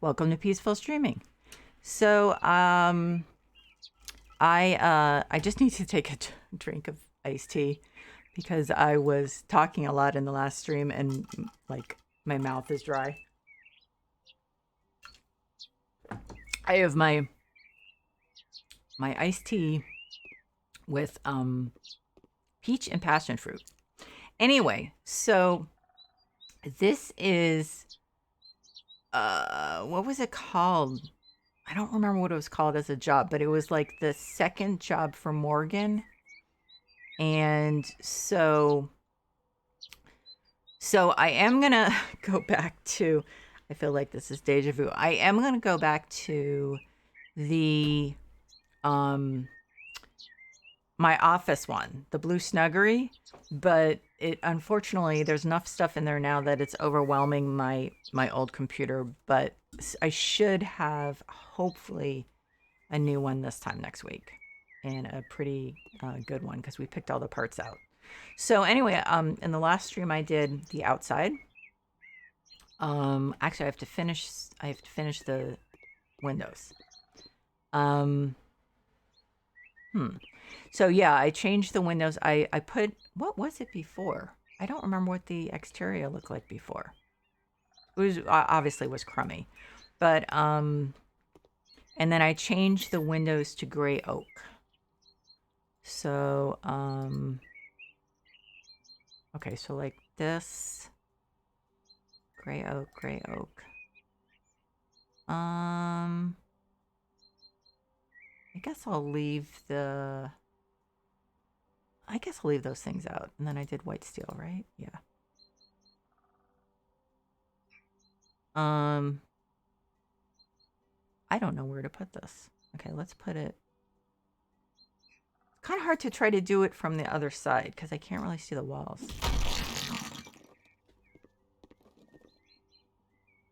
Welcome to Peaceful Streaming. So, I just need to take a drink of iced tea because I was talking a lot in the last stream and like my mouth is dry. I have my iced tea with peach and passion fruit. Anyway, so this is what was it called? I don't remember what it was called as a job, but it was like the second job for Morgan. And so I am going to go back to, I feel like this is deja vu. I am going to go back to the my office one, the blue snuggery, but it unfortunately there's enough stuff in there now that it's overwhelming my old computer, but I should have hopefully a new one this time next week, and a pretty good one because we picked all the parts out. So anyway, in the last stream I did the outside. Actually, I have to finish the windows. So yeah, I changed the windows. I put, what was it before? I don't remember what the exterior looked like before. It was obviously was crummy, but and then I changed the windows to gray oak. So okay, so like this, gray oak, gray oak. I guess I'll leave those things out. And then I did white steel, right? Yeah. I don't know where to put this. Okay, let's put it. It's kind of hard to try to do it from the other side because I can't really see the walls.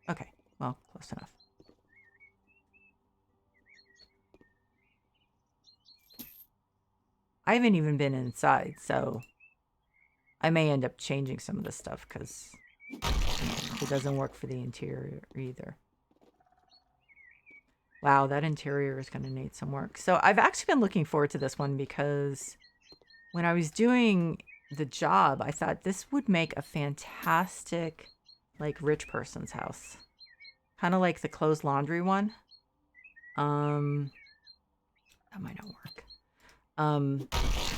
Okay, well, close enough. I haven't even been inside, so I may end up changing some of this stuff because it doesn't work for the interior either. Wow, that interior is going to need some work. So I've actually been looking forward to this one because when I was doing the job, I thought this would make a fantastic, like, rich person's house. Kind of like the clothes laundry one. That might not work.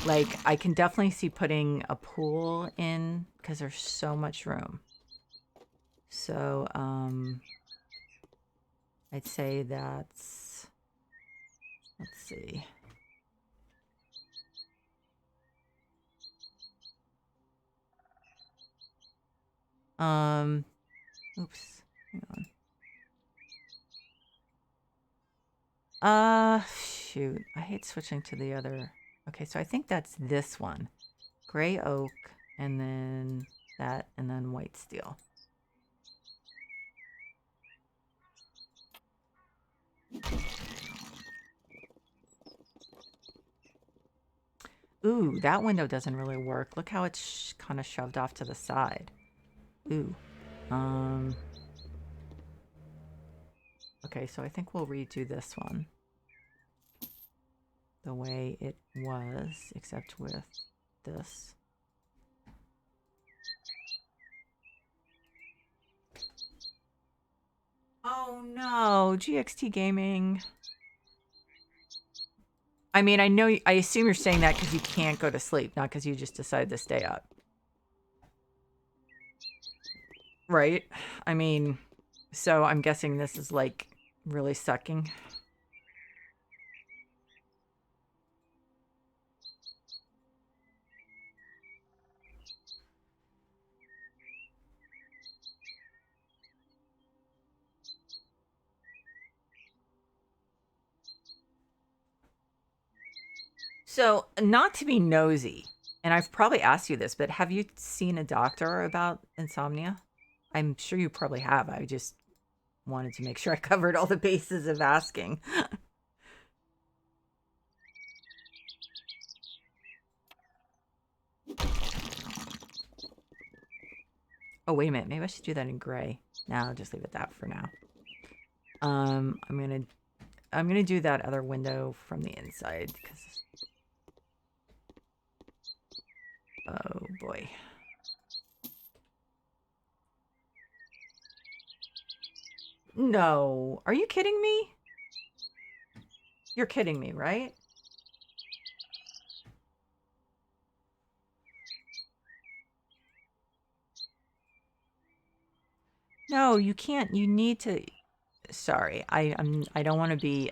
Like, I can definitely see putting a pool in because there's so much room. So, I'd say that's, let's see. Oops, hang on. Shoot, I hate switching to the other. Okay, so I think that's this one. Gray oak, and then that, and then white steel. Ooh, that window doesn't really work. Look how it's kind of shoved off to the side. Ooh. Okay, so I think we'll redo this one the way it was, except with this. Oh no, GXT Gaming. I mean, I assume you're saying that because you can't go to sleep, not because you just decided to stay up. Right? I mean, so I'm guessing this is like really sucking. So, not to be nosy, and I've probably asked you this, but have you seen a doctor about insomnia? I'm sure you probably have. I just wanted to make sure I covered all the bases of asking. Oh, wait a minute. Maybe I should do that in gray. No, I'll just leave it that for now. I'm gonna do that other window from the inside because, oh boy. No, are you kidding me? You're kidding me, right? No, you can't. You need to. Sorry, I don't want to be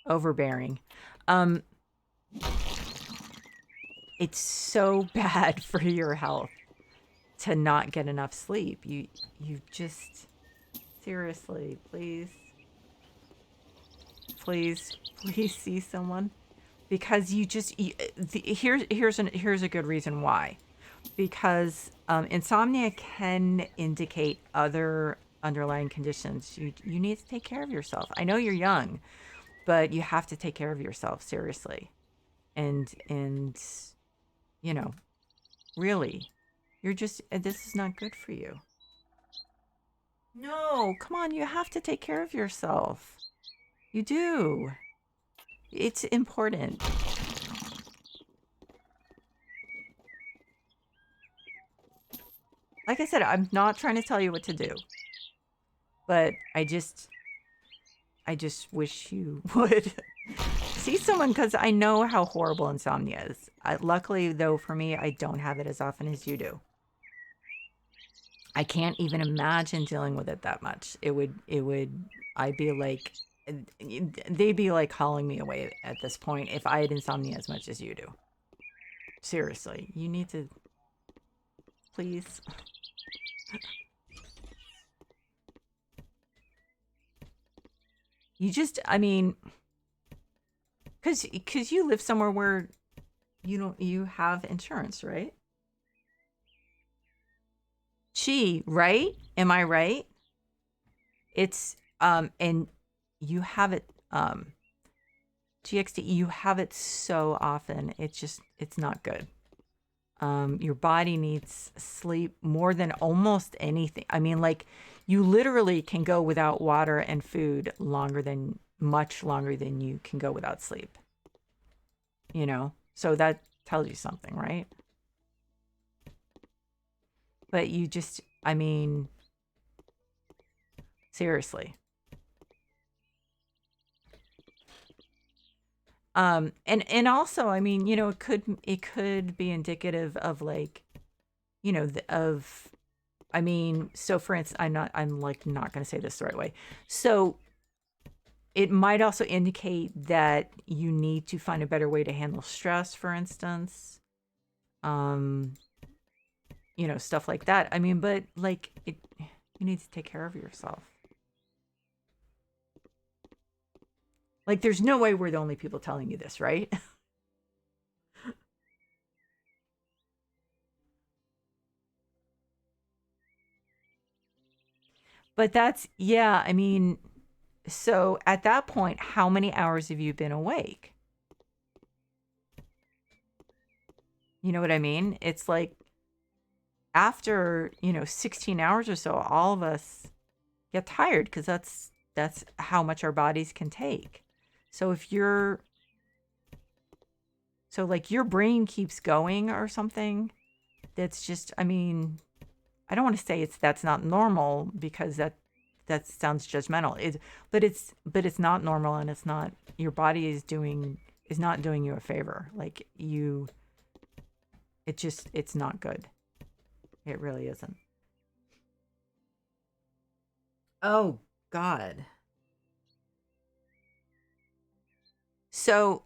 overbearing. Um, it's so bad for your health to not get enough sleep. You just seriously, please see someone because here's a good reason why. Because insomnia can indicate other underlying conditions. You need to take care of yourself. I know you're young, but you have to take care of yourself seriously. And you know, really, you're just this is not good for you. No, come on, you have to take care of yourself. You do. It's important. Like I said, I'm not trying to tell you what to do, but I just wish you would see someone because I know how horrible insomnia is. Luckily, though, for me, I don't have it as often as you do. I can't even imagine dealing with it that much. I'd be like, they'd be like calling me away at this point if I had insomnia as much as you do. Seriously, you need to, please. You just, I mean, because you live somewhere where you have insurance, right? Right? Am I right? It's and you have it GXD, you have it so often. It's not good. Your body needs sleep more than almost anything. I mean, like you literally can go without water and food much longer than you can go without sleep. So that tells you something, right? But I mean, seriously. And also, I mean, it could be indicative of like, of, I mean, so for instance, I'm like not going to say this the right way. So it might also indicate that you need to find a better way to handle stress, for instance. Um, stuff like that. I mean, but like you need to take care of yourself. Like there's no way we're the only people telling you this, right? But yeah, I mean, so at that point, how many hours have you been awake? You know what I mean? It's like after, 16 hours or so, all of us get tired because that's how much our bodies can take. So if you're so like your brain keeps going or something, that's just, I mean, I don't want to say that's not normal because that sounds judgmental. But it's not normal and it's not your body is not doing you a favor. Like it's not good. It really isn't. Oh God. So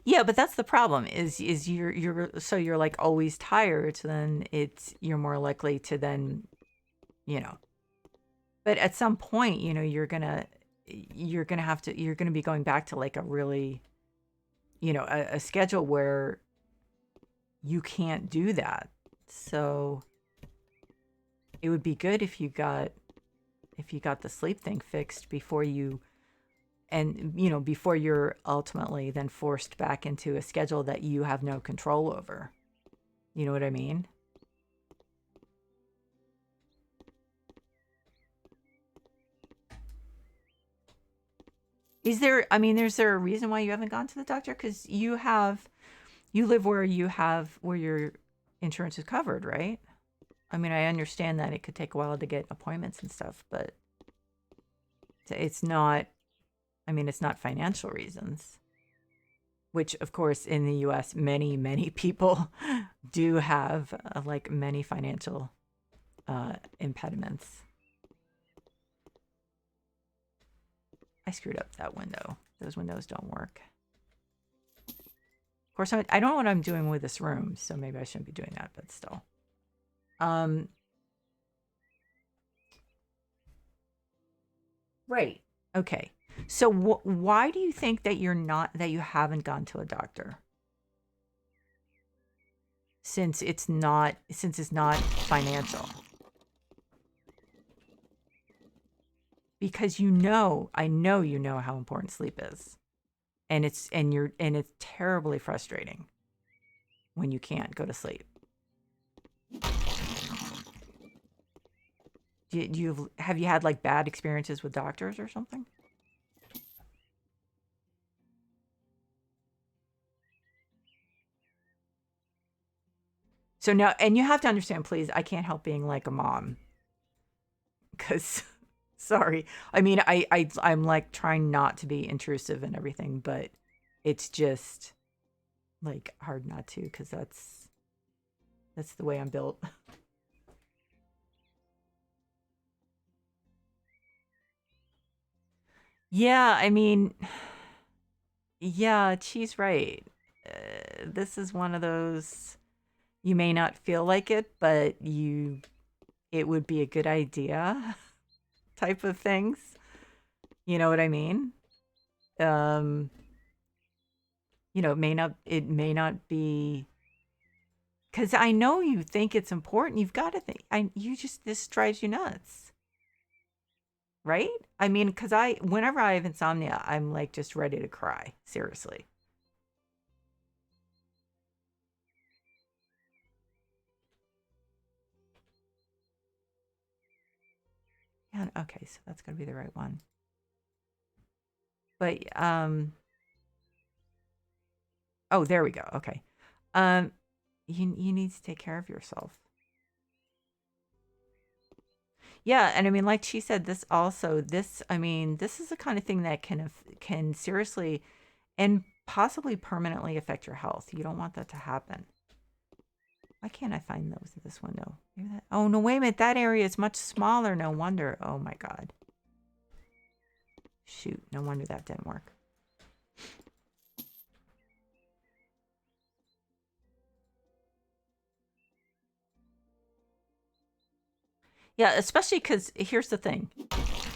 yeah, but that's the problem is you're like always tired, so then you're more likely to then, you know. But at some point, you're gonna be going back to like a really, a schedule where you can't do that. So it would be good if you got the sleep thing fixed before you're ultimately then forced back into a schedule that you have no control over. You know what I mean? Is there a reason why you haven't gone to the doctor? Because you live where where your insurance is covered, right? I mean, I understand that it could take a while to get appointments and stuff, but it's not, it's not financial reasons, which of course in the US, many people do have like many financial impediments. I screwed up that window. Those windows don't work. Of course, I don't know what I'm doing with this room, so maybe I shouldn't be doing that, but still. Right. Okay. So why do you think that you haven't gone to a doctor? Since it's not financial. Because I know you know how important sleep is. And it's terribly frustrating when you can't go to sleep. Have you had like bad experiences with doctors or something? So now, and you have to understand, please, I can't help being like a mom because sorry. I'm like trying not to be intrusive and everything, but it's just like hard not to because that's the way I'm built. Yeah, yeah, she's right. This is one of those you may not feel like it, but it would be a good idea type of things. You know what I mean? Um, it may not be because I know you think it's important. You've got to think. This drives you nuts, right? Because whenever I have insomnia, I'm like just ready to cry. Seriously. Yeah. Okay. So that's gonna be the right one. But oh, there we go. Okay. Um, you need to take care of yourself. Yeah, and like she said, this is the kind of thing that can seriously and possibly permanently affect your health. You don't want that to happen. Why can't I find those in this window? Oh no, wait a minute. That area is much smaller. No wonder. Oh my God. Shoot. No wonder that didn't work. Yeah, especially because here's the thing.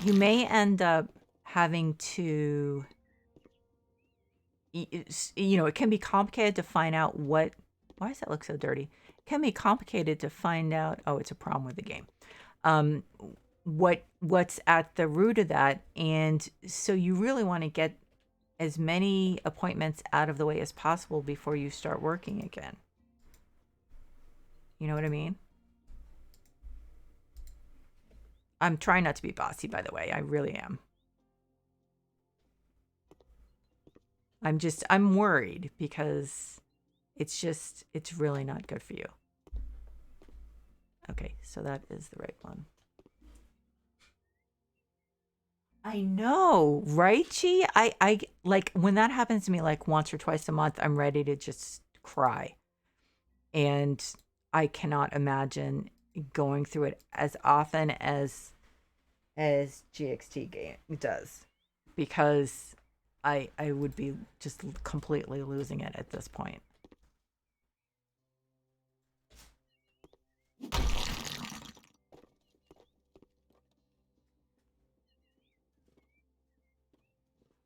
You may end up having to, it can be complicated to find out why does that look so dirty? It can be complicated to find out, oh, it's a problem with the game. Um, what's at the root of that. And so you really want to get as many appointments out of the way as possible before you start working again. You know what I mean? I'm trying not to be bossy, by the way. I really am. I'm worried because it's really not good for you. Okay, so that is the right one. I know, right, Chi? I like when that happens to me like once or twice a month, I'm ready to just cry. And I cannot imagine going through it as often as GXT game does because I would be just completely losing it at this point.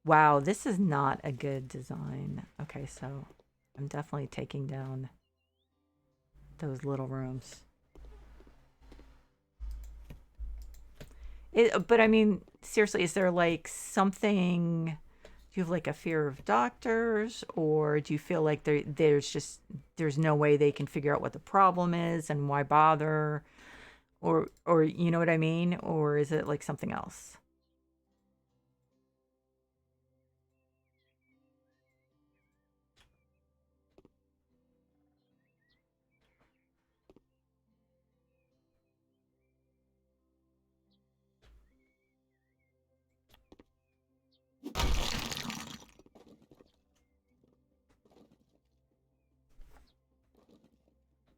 Wow, this is not a good design. Okay, so I'm definitely taking down those little rooms. But seriously, is there like something? Do you have like a fear of doctors, or do you feel like there's no way they can figure out what the problem is and why bother, or you know what I mean, or is it like something else?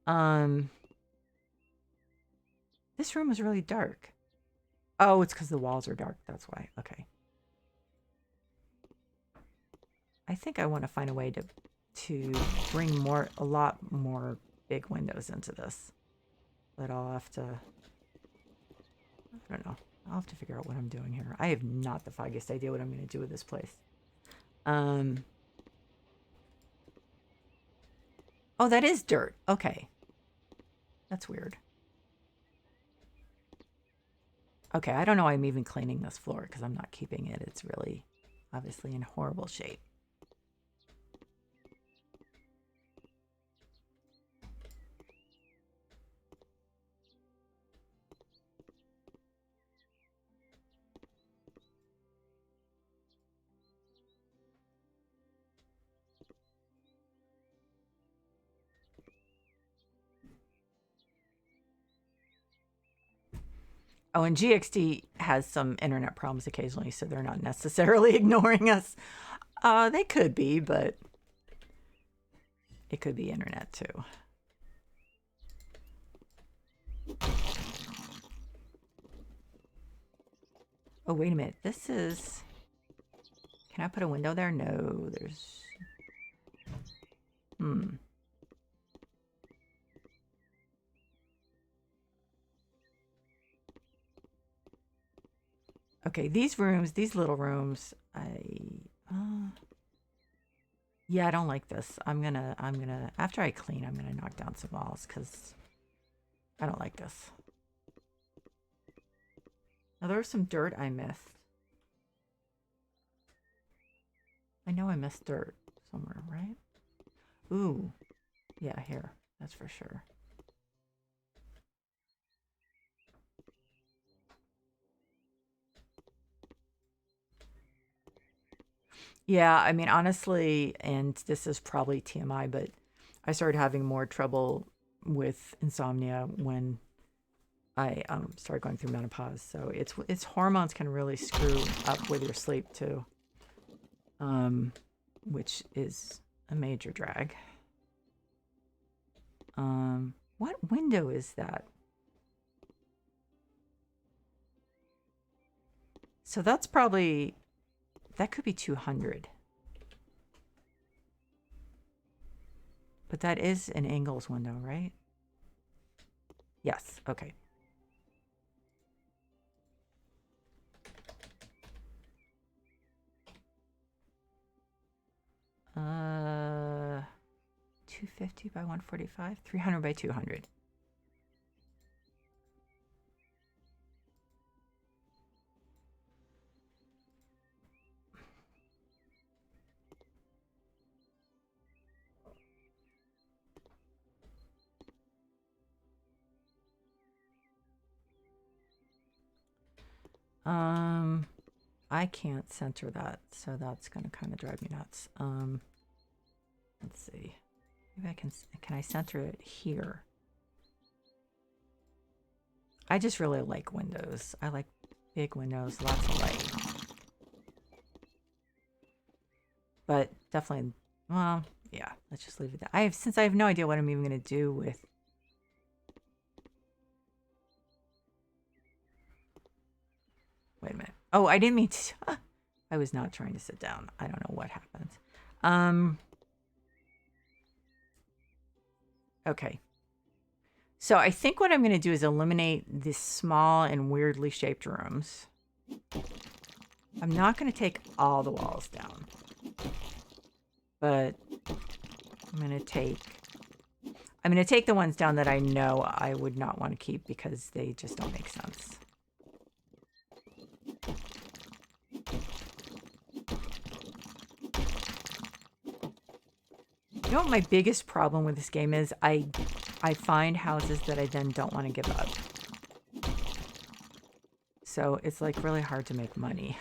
Um, this room is really dark. Oh, it's because the walls are dark. That's why. Okay. I think I want to find a way to bring a lot more big windows into this. But I'll have to, I don't know. I'll have to figure out what I'm doing here. I have not the foggiest idea what I'm going to do with this place. Oh, that is dirt. Okay. That's weird. Okay, I don't know why I'm even cleaning this floor because I'm not keeping it. It's really obviously in horrible shape. Oh, and GXD has some internet problems occasionally, so they're not necessarily ignoring us. They could be, but it could be internet too. Oh, wait a minute. This is... Can I put a window there? No, there's... Okay, these rooms, these little rooms, yeah, I don't like this. After I clean, I'm gonna knock down some walls because I don't like this. Now, there was some dirt I missed. I know I missed dirt somewhere, right? Ooh, yeah, here, that's for sure. Yeah, I mean, honestly, and this is probably TMI, but I started having more trouble with insomnia when I started going through menopause. So it's hormones can really screw up with your sleep too, which is a major drag. What window is that? So that's probably, that could be 200. But that is an angles window, right? Yes, okay. Uh, 250 by 145, 300 by 200. I can't center that, so that's going to kind of drive me nuts. Let's see. Maybe can I center it here? I just really like windows. I like big windows, lots of light. But definitely, well, yeah, let's just leave it there. Since I have no idea what I'm even going to do with. Wait a minute. Oh, I didn't mean to. I was not trying to sit down. I don't know what happens. Okay. So I think what I'm going to do is eliminate the small and weirdly shaped rooms. I'm not going to take all the walls down. But I'm going to take the ones down that I know I would not want to keep because they just don't make sense. You know what my biggest problem with this game is? I find houses that I then don't want to give up. So it's like really hard to make money.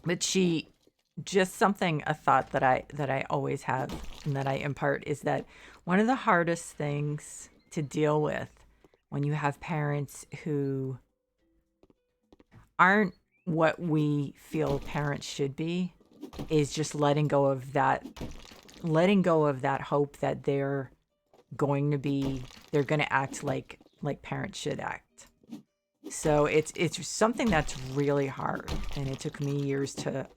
But a thought that I always have and that I impart is that one of the hardest things to deal with when you have parents who aren't what we feel parents should be, is just letting go of that hope that they're going to act like parents should act. So it's something that's really hard, and it took me years to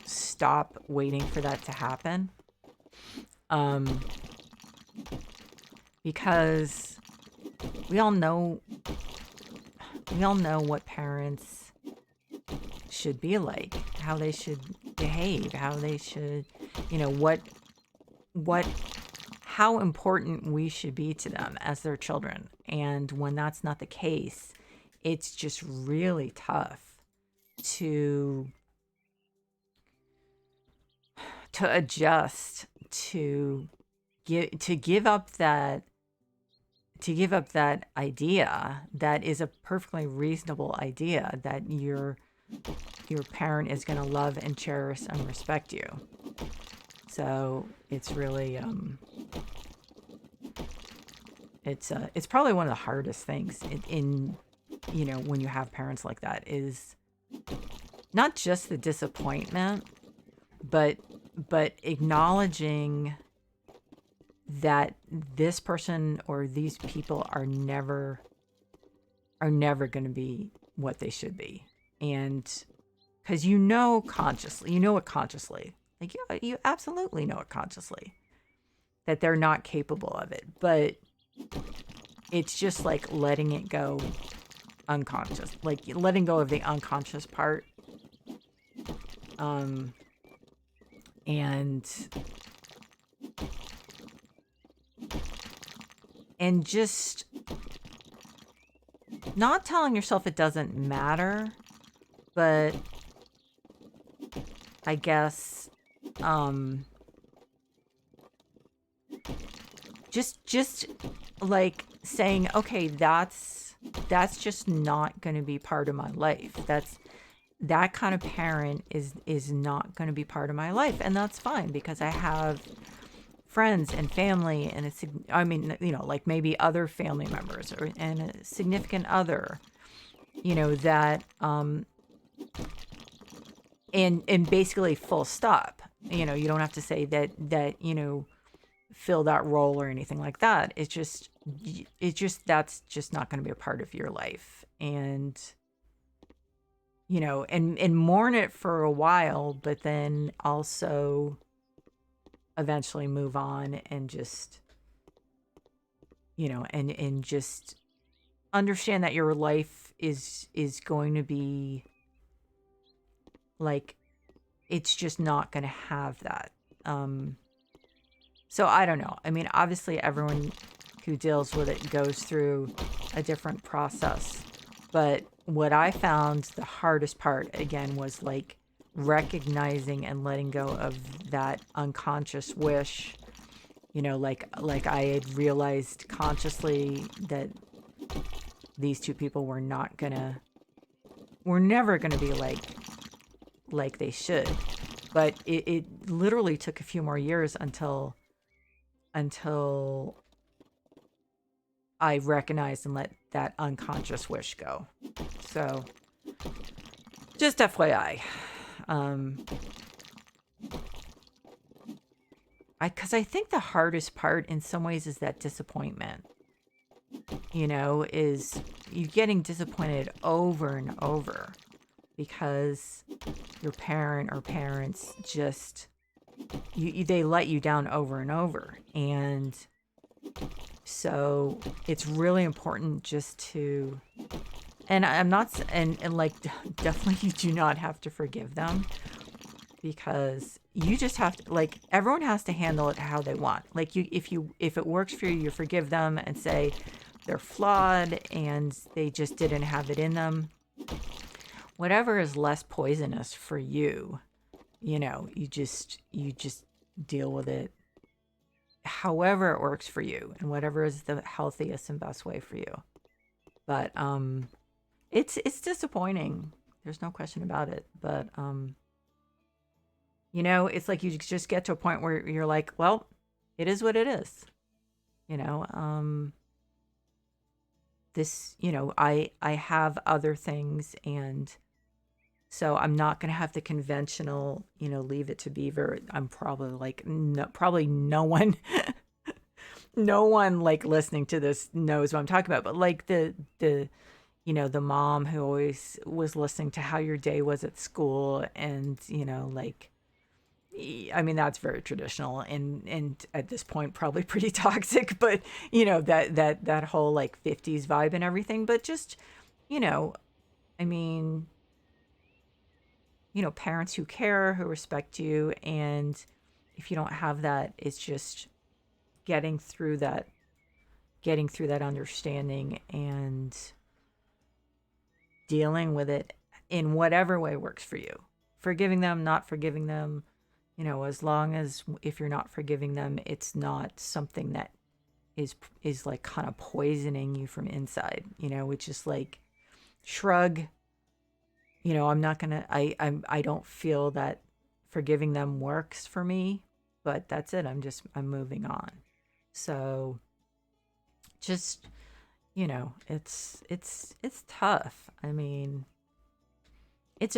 stop waiting for that to happen. Um because we all know what parents should be like, how they should behave, how they should, what how important we should be to them as their children. And when that's not the case, it's just really tough to adjust, give up that idea that is a perfectly reasonable idea that your parent is going to love and cherish and respect you. So it's really it's probably one of the hardest things in when you have parents like that, is not just the disappointment, but acknowledging that this person or these people are never going to be what they should be. And because consciously, like you absolutely know it consciously, that they're not capable of it, but it's just like letting it go unconscious, like letting go of the unconscious part. And just not telling yourself it doesn't matter, but I guess just like saying, okay, that's just not going to be part of my life. That kind of parent is not going to be part of my life, and that's fine, because I have friends and family, and like maybe other family members and a significant other, that and basically full stop. You don't have to say that fill that role or anything like that. It's just that's just not going to be a part of your life. And and mourn it for a while, but then also eventually move on, and just and just understand that your life is going to be like, it's just not going to have that. So I don't know. I mean, obviously everyone who deals with it goes through a different process, but what I found the hardest part, again, was like recognizing and letting go of that unconscious wish. Like I had realized consciously that these two people were never gonna be like they should. But it literally took a few more years until I recognized and let that unconscious wish go. So just FYI. Because I think the hardest part in some ways is that disappointment, is you getting disappointed over and over because your parent or parents just, they let you down over and over. And so it's really important just to, and I'm not, and like, definitely you do not have to forgive them, because you just have to, like, everyone has to handle it how they want. Like, if it works for you, you forgive them and say they're flawed and they just didn't have it in them. Whatever is less poisonous for you, you just deal with it however it works for you, and whatever is the healthiest and best way for you. But it's disappointing. There's no question about it. But it's like you just get to a point where you're like, well, it is what it is. You know, this, I have other things, and so I'm not going to have the conventional, leave it to beaver. I'm probably like, no, probably no one, no one like listening to this knows what I'm talking about. But like the mom who always was listening to how your day was at school, and, like, I mean, that's very traditional, and at this point probably pretty toxic, but that whole like 50s vibe and everything. But just, you know, I mean, parents who care, who respect you, and if you don't have that, it's just getting through that, understanding and dealing with it in whatever way works for you. Forgiving them, not forgiving them, as long as, if you're not forgiving them, it's not something that is like kind of poisoning you from inside, which is like, shrug. I'm not gonna, I don't feel that forgiving them works for me, but that's it. I'm moving on. So just, it's tough. I mean, it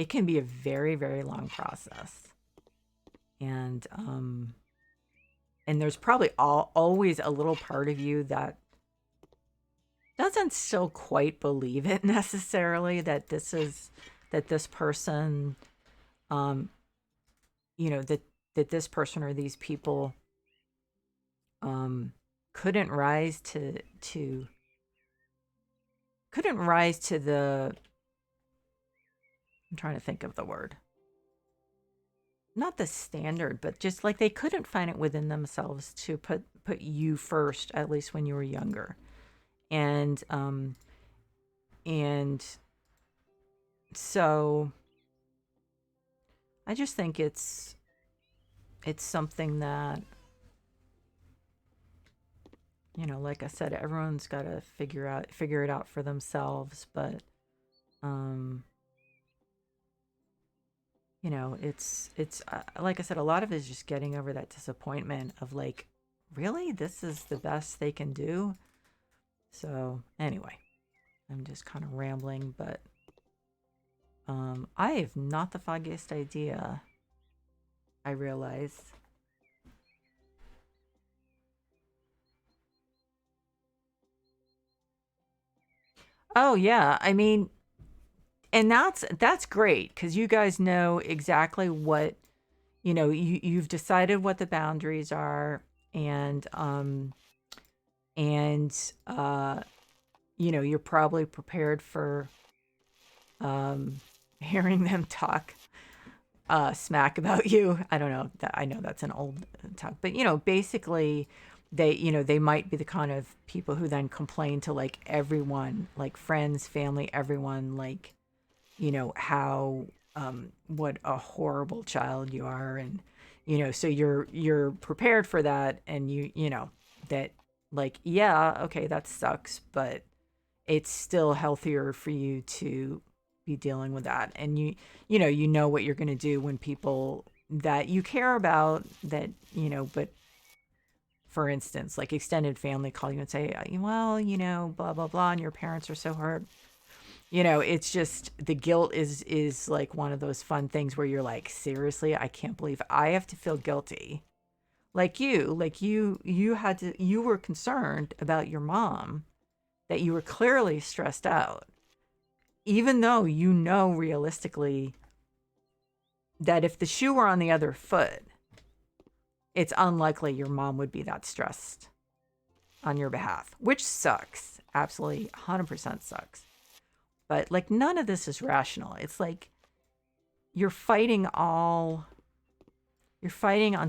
can be a very, very long process. And there's probably always a little part of you that doesn't still quite believe it necessarily, that this person, um that this person or these people um couldn't rise to couldn't rise to the, I'm trying to think of the word, not the standard, but just like they couldn't find it within themselves to put you first, at least when you were younger. And so I just think it's something that, like I said, everyone's got to figure it out for themselves. But um it's like I said, a lot of it is just getting over that disappointment of like, really, this is the best they can do. So anyway, I'm just kind of rambling, but I have not the foggiest idea, I realize. Oh yeah, I mean, and that's great because you guys know exactly what, you've decided what the boundaries are, and and you're probably prepared for hearing them talk smack about you. I don't know that, I know that's an old talk, but basically they might be the kind of people who then complain to like everyone, like friends, family, everyone, like, how what a horrible child you are. And so you're prepared for that, and that, like, yeah, okay, that sucks, but it's still healthier for you to be dealing with that. And you know what you're going to do when people that you care about, that, but for instance, like extended family call you and say, well, blah blah blah, and your parents are so hurt. It's just, the guilt is like one of those fun things where you're like, seriously, I can't believe I have to feel guilty. You were concerned about your mom, that you were clearly stressed out, even though realistically that if the shoe were on the other foot, it's unlikely your mom would be that stressed on your behalf, which sucks. Absolutely 100% sucks. But like, none of this is rational. It's like you're fighting on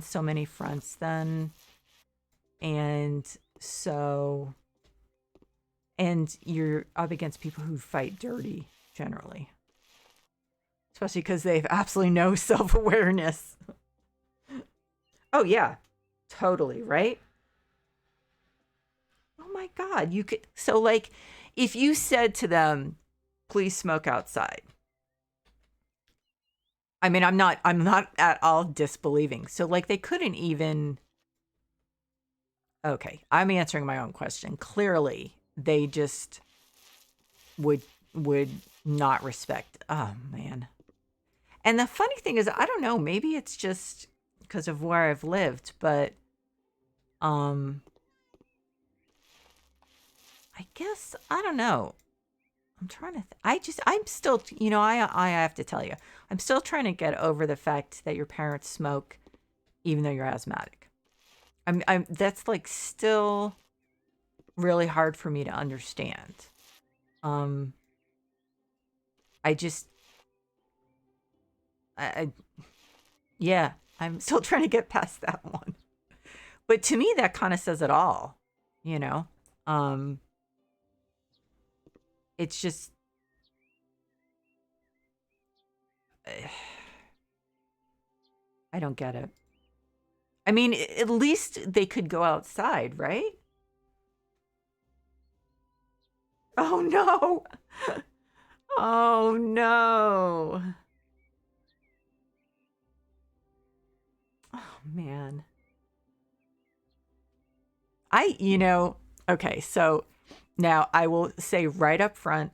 so many fronts then. And so, and you're up against people who fight dirty generally, especially because they have absolutely no self-awareness. Oh yeah, totally, right? Oh my God, you could, so like, if you said to them, please smoke outside. I mean, I'm not at all disbelieving. So like, they couldn't even Okay, I'm answering my own question. Clearly, they just would would not respect. Oh man. And the funny thing is, I don't know, maybe it's just because of where I've lived, but um I guess I don't know. I'm trying to I'm still, I have to tell you. I'm still trying to get over the fact that your parents smoke even though you're asthmatic. I'm that's like still really hard for me to understand. Um I just I yeah, I'm still trying to get past that one. But to me that kind of says it all, you know. Um it's just I don't get it. I mean, at least they could go outside, right? Oh no. Oh no. Oh man. Okay, so now I will say right up front,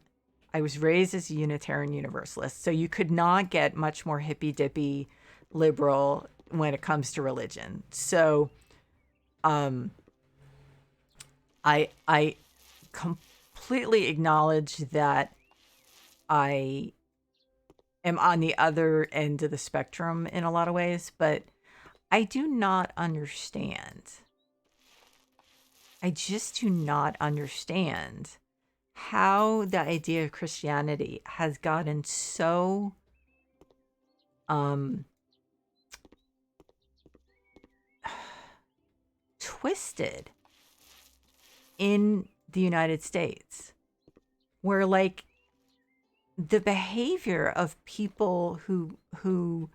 I was raised as a Unitarian Universalist, so you could not get much more hippy dippy liberal when it comes to religion. So, um, I completely acknowledge that I am on the other end of the spectrum in a lot of ways, but I do not understand. I just do not understand how the idea of Christianity has gotten so um twisted in the United States, where like the behavior of people who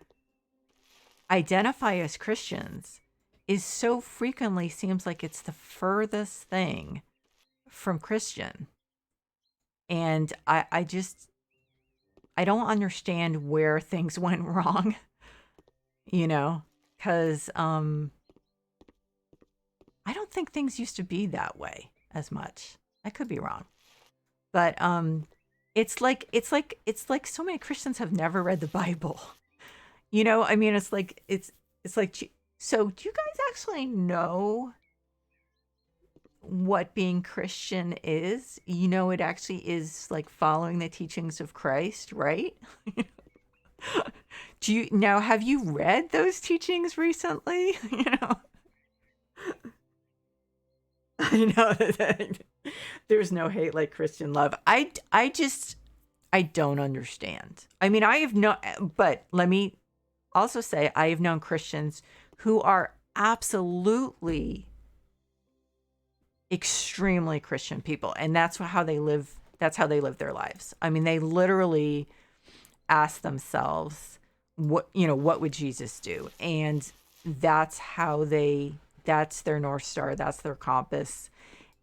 identify as Christians is so frequently seems like it's the furthest thing from Christian. And I don't understand where things went wrong, you know, because I don't think things used to be that way as much. I could be wrong. But it's like so many Christians have never read the Bible. I mean it's like so do you guys actually know what being Christian is? It actually is like following the teachings of Christ, right? Have you read those teachings recently? I know that there's no hate like Christian love. I don't understand. I mean, but let me also say I have known Christians who are absolutely extremely Christian people, and that's how they live. That's how they live their lives. I mean, they literally ask themselves, what would Jesus do? And that's how that's their North Star, that's their compass.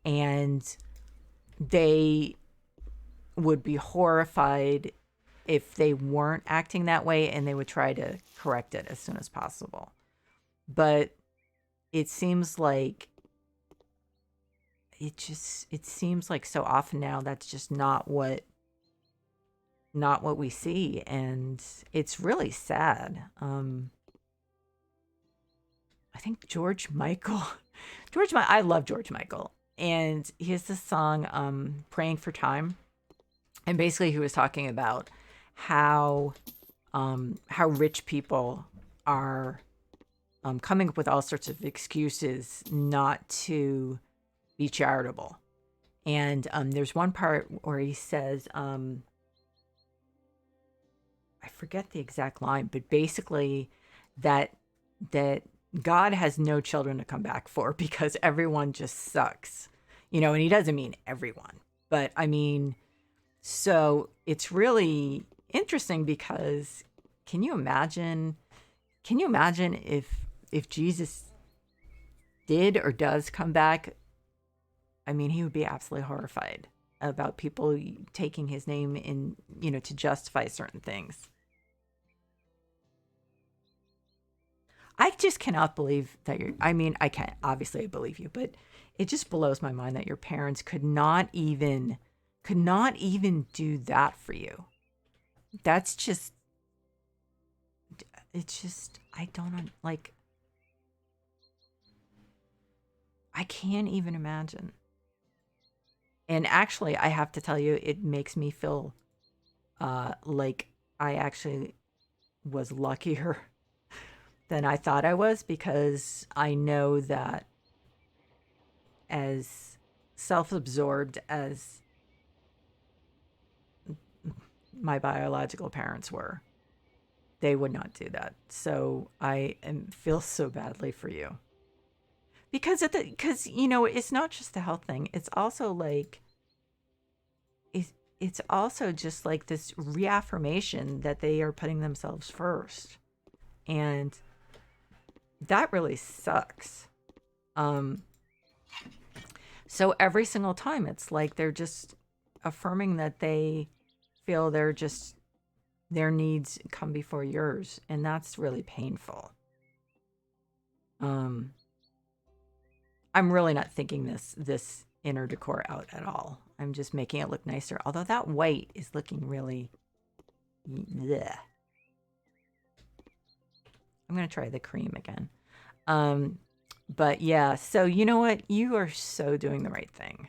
And they would be horrified if they weren't acting that way, and they would try to correct it as soon as possible. But it seems like it seems like so often now that's just not what we see, and it's really sad. I think I love George Michael, and he has this song, "Praying for Time," and basically he was talking about how rich people are coming up with all sorts of excuses not to be charitable. And there's one part where he says, I forget the exact line, but basically that that God has no children to come back for because everyone just sucks. And he doesn't mean everyone, but I mean, so it's really interesting because can you imagine if Jesus did or does come back? I mean, he would be absolutely horrified about people taking his name in, to justify certain things. I just cannot believe that you're, I mean, I can't, obviously I believe you, but it just blows my mind that your parents could not even do that for you. That's just, it's just, I don't, like, I can't even imagine. And actually, I have to tell you, it makes me feel like I actually was luckier than I thought I was, because I know that as self absorbed as my biological parents were, they would not do that. So feel so badly for you. Because it's not just the health thing. It's also like it's also just like this reaffirmation that they are putting themselves first. And that really sucks. Um so every single time it's like they're just affirming that they feel their needs come before yours, and that's really painful. Um I'm really not thinking this inner decor out at all. I'm just making it look nicer. Although that white is looking really bleh. I'm gonna try the cream again. But yeah, so you know what? You are so doing the right thing.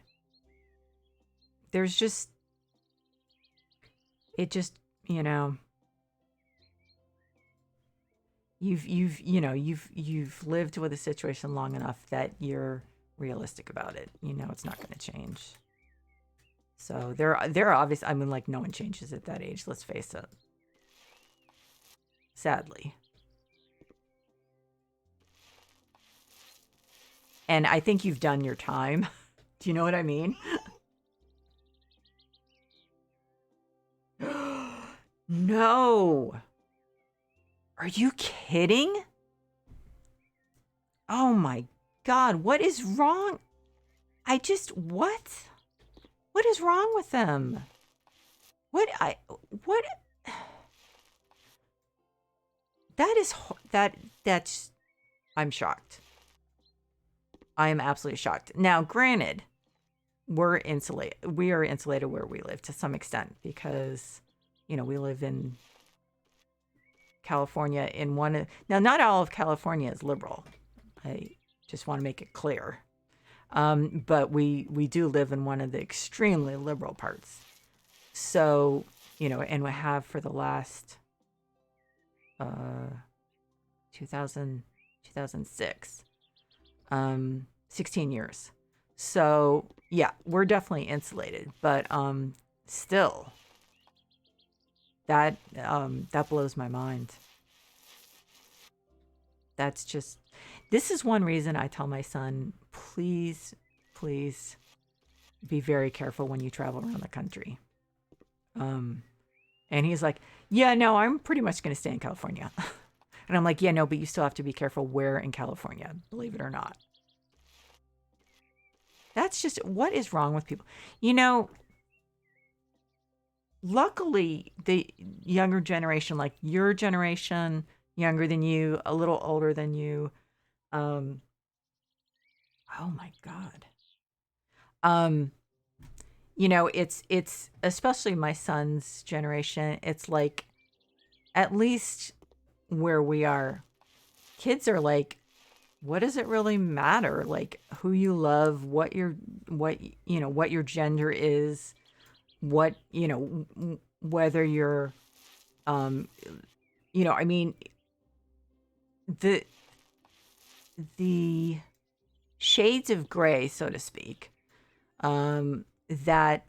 There's just it just, you know, you've lived with a situation long enough that you're realistic about it. You know it's not gonna change. So there are obvious, I mean, like, no one changes at that age, let's face it. Sadly. And I think you've done your time. Do you know what I mean? No. Are you kidding? Oh my God, what is wrong? What? What is wrong with them? What? That is, that's, I'm shocked. I am absolutely shocked. Now, granted, we are insulated where we live to some extent because, we live in California now not all of California is liberal. I just want to make it clear. But we do live in one of the extremely liberal parts. So, and we have for the last 2000, 2006, 16 years. So yeah, we're definitely insulated, but still, that blows my mind. That's just, this is one reason I tell my son, please, please be very careful when you travel around the country. And he's like, yeah, no, I'm pretty much going to stay in California. And I'm like, yeah, no, but you still have to be careful where in California, believe it or not. That's just, what is wrong with people? Luckily, the younger generation, like your generation, younger than you, a little older than you, oh my God. It's especially my son's generation. It's like, at least where we are, kids are like, what does it really matter? Like, who you love, what your gender is, whether you're, I mean, the shades of gray, so to speak, that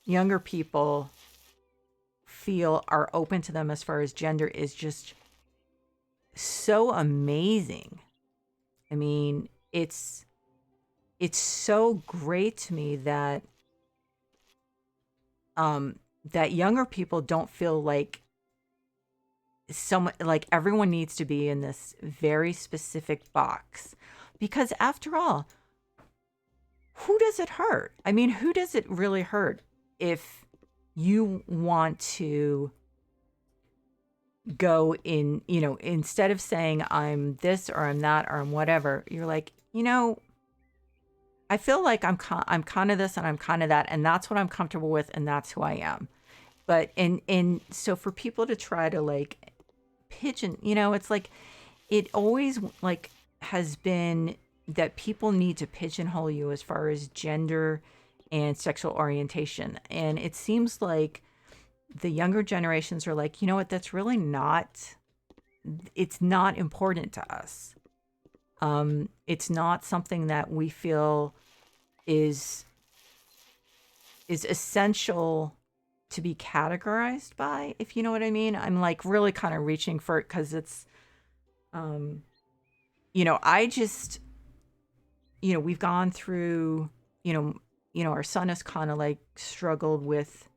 younger people feel are open to them as far as gender is just so amazing. I mean, it's so great to me that that younger people don't feel like everyone needs to be in this very specific box, because after all, who does it hurt? I mean, who does it really hurt if you want to go in, instead of saying I'm this or I'm that or I'm whatever, you're like, I feel like I'm kind of this and I'm kind of that, and that's what I'm comfortable with, and that's who I am. But and so for people to try to like pigeon, it's like it always like has been that people need to pigeonhole you as far as gender and sexual orientation, and it seems like the younger generations are like, you know what, that's really not, it's not important to us. It's not something that we feel is is essential to be categorized by, if you know what I mean. I'm like really kind of reaching for it because it's, um, I just, we've gone through, you know, our son has kind of like struggled with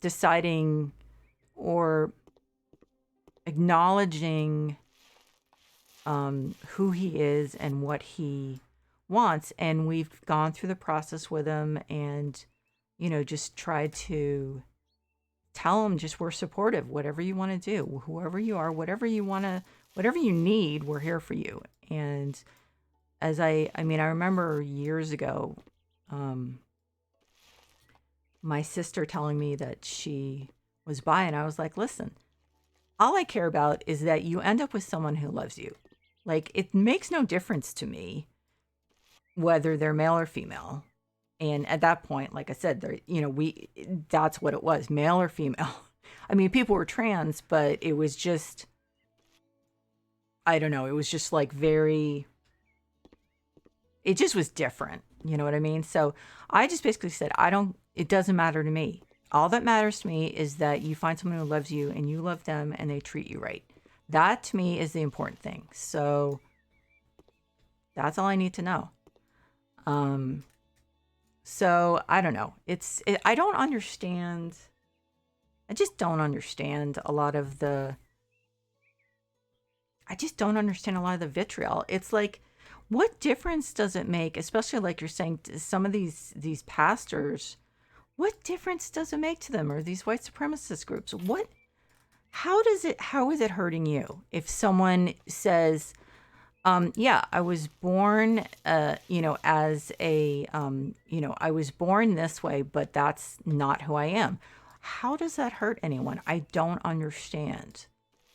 deciding or acknowledging who he is and what he wants. And we've gone through the process with him and, just tried to tell him just we're supportive, whatever you want to do, whoever you are, whatever you want to, whatever you need, we're here for you. And as I mean, I remember years ago, um, my sister telling me that she was bi, and I was like, listen, all I care about is that you end up with someone who loves you. Like, it makes no difference to me whether they're male or female. And at that point, like I said, there, that's what it was, male or female. I mean, people were trans, but it was just, I don't know, it was just like very, it just was different. You know what I mean? So I just basically said, it doesn't matter to me. All that matters to me is that you find someone who loves you and you love them and they treat you right. That to me is the important thing. So that's all I need to know. Um, so I don't know. I don't understand. I just don't understand a lot of the, I just don't understand a lot of the vitriol. It's like, what difference does it make, especially like you're saying, some of these pastors, what difference does it make to them, or these white supremacist groups? How is it hurting you if someone says, yeah, I was born, as a, I was born this way, but that's not who I am. How does that hurt anyone? I don't understand.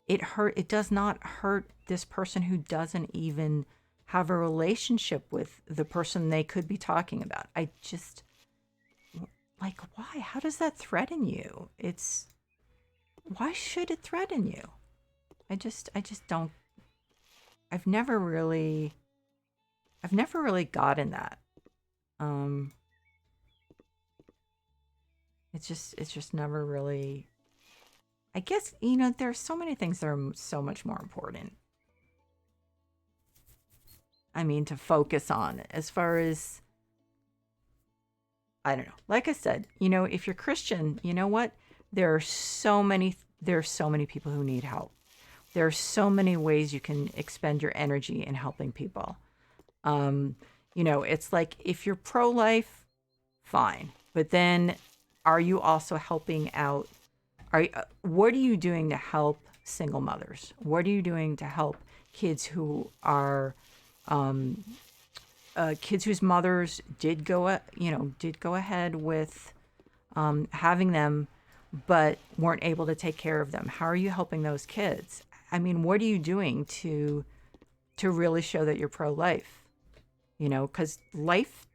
It does not hurt this person who doesn't even have a relationship with the person they could be talking about. I just, like, why? How does that threaten you? Why should it threaten you? I just don't, I've never really, gotten that. Um, it's just never really, I guess, there's so many things that are so much more important. I mean, to focus on as far as, I don't know. Like I said, if you're Christian, you know what? There are so many people who need help. There are so many ways you can expend your energy in helping people. Um, it's like if you're pro-life, fine. But then are you also helping out? What are you doing to help single mothers? What are you doing to help kids who are um, kids whose mothers did go ahead with having them, but weren't able to take care of them? How are you helping those kids? I mean, what are you doing to really show that you're pro-life? Because life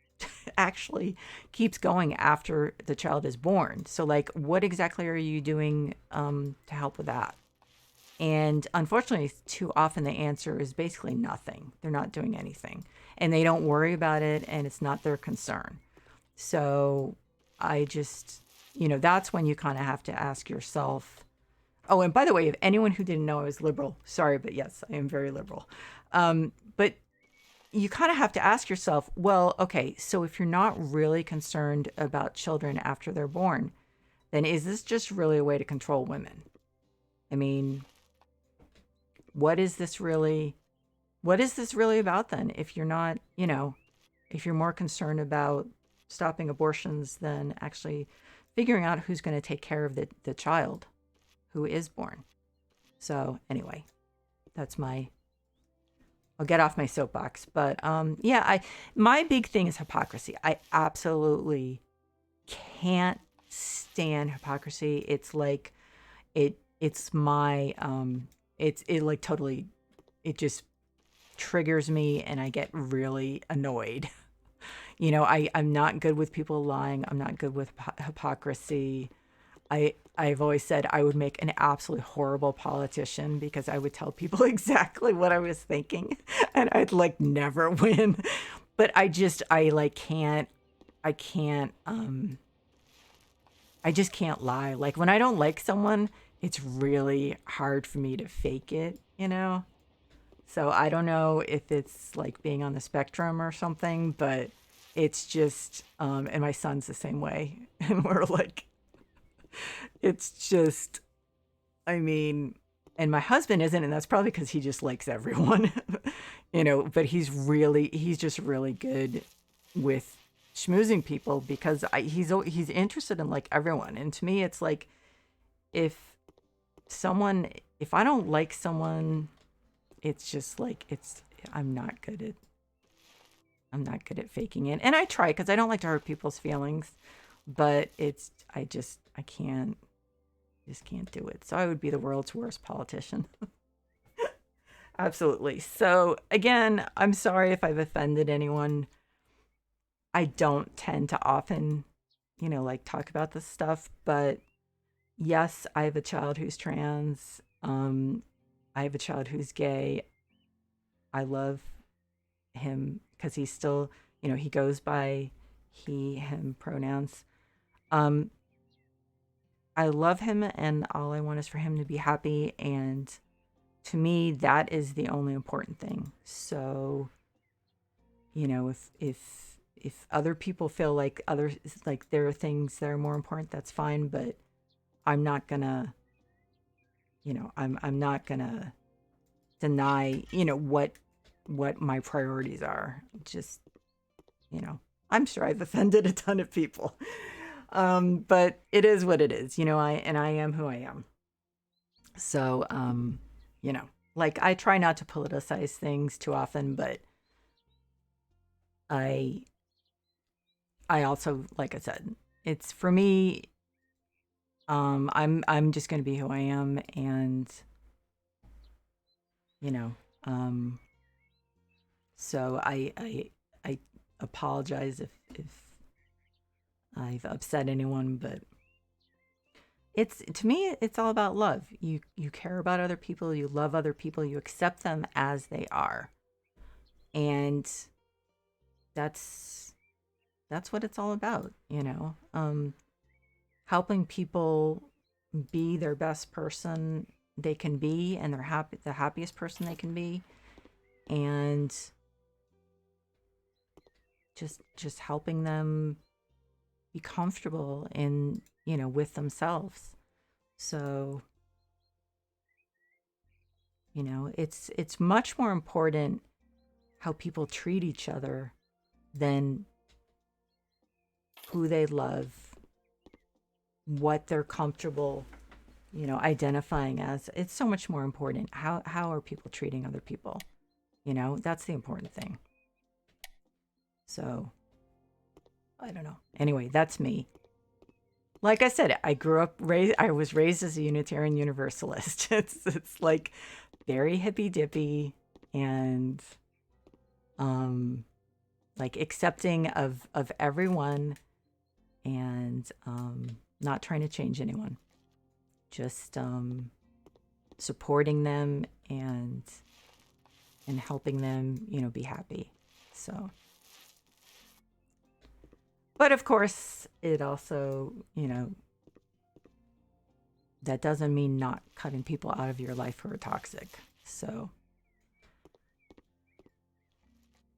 actually keeps going after the child is born. So, like, what exactly are you doing to help with that? And unfortunately, too often the answer is basically nothing. They're not doing anything, and they don't worry about it, and it's not their concern. So, I just, that's when you kind of have to ask yourself. Oh, and by the way, if anyone who didn't know I was liberal, sorry, but yes, I am very liberal. But you kind of have to ask yourself, well, okay, so if you're not really concerned about children after they're born, then is this just really a way to control women? I mean, what is this really? What is this really about then? If you're not, if you're more concerned about stopping abortions than actually figuring out who's going to take care of the child who is born. So anyway, that's my, I'll get off my soapbox. But yeah, my big thing is hypocrisy. I absolutely can't stand hypocrisy. It's like it's my it like totally, it just triggers me and I get really annoyed. I'm not good with people lying. I'm not good with hypocrisy. I've always said I would make an absolutely horrible politician because I would tell people exactly what I was thinking and I'd like never win. But I like can't, I can't, I just can't lie. Like when I don't like someone, it's really hard for me to fake it, you know? So I don't know if it's like being on the spectrum or something, but it's just, and my son's the same way. And we're like, it's just, I mean, and my husband isn't, and that's probably because he just likes everyone, but he's just really good with schmoozing people because he's interested in like everyone. And to me, it's like, if someone, if I don't like someone, it's just like, I'm not good at, I'm not good at faking it. And I try because I don't like to hurt people's feelings, but I just can't do it. So I would be the world's worst politician. Absolutely. So again, I'm sorry if I've offended anyone. I don't tend to often, like talk about this stuff, but yes, I have a child who's trans. I have a child who's gay. I love him because he's still, he goes by he, him pronouns. I love him and all I want is for him to be happy. And to me, that is the only important thing. So, if other people feel like there are things that are more important, that's fine. But I'm not gonna, I'm not gonna deny, what my priorities are. Just, I'm sure I've offended a ton of people. But it is what it is, I am who I am. So, like I try not to politicize things too often, but I also, like I said, it's for me, I'm just going to be who I am. And, you know, um, so I apologize if I've upset anyone, but it's, to me, it's all about love. You care about other people, you love other people, you accept them as they are. And that's what it's all about, helping people be their best person they can be, and the happiest person they can be, and just helping them be comfortable in, with themselves. So, it's much more important how people treat each other than who they love, what they're comfortable, identifying as. It's so much more important. How are people treating other people? That's the important thing. So, I don't know. Anyway, that's me. Like I said, I was raised as a Unitarian Universalist. It's like very hippy dippy and like accepting of everyone, and not trying to change anyone. Just supporting them and helping them, be happy. So, but of course, it also, that doesn't mean not cutting people out of your life who are toxic. So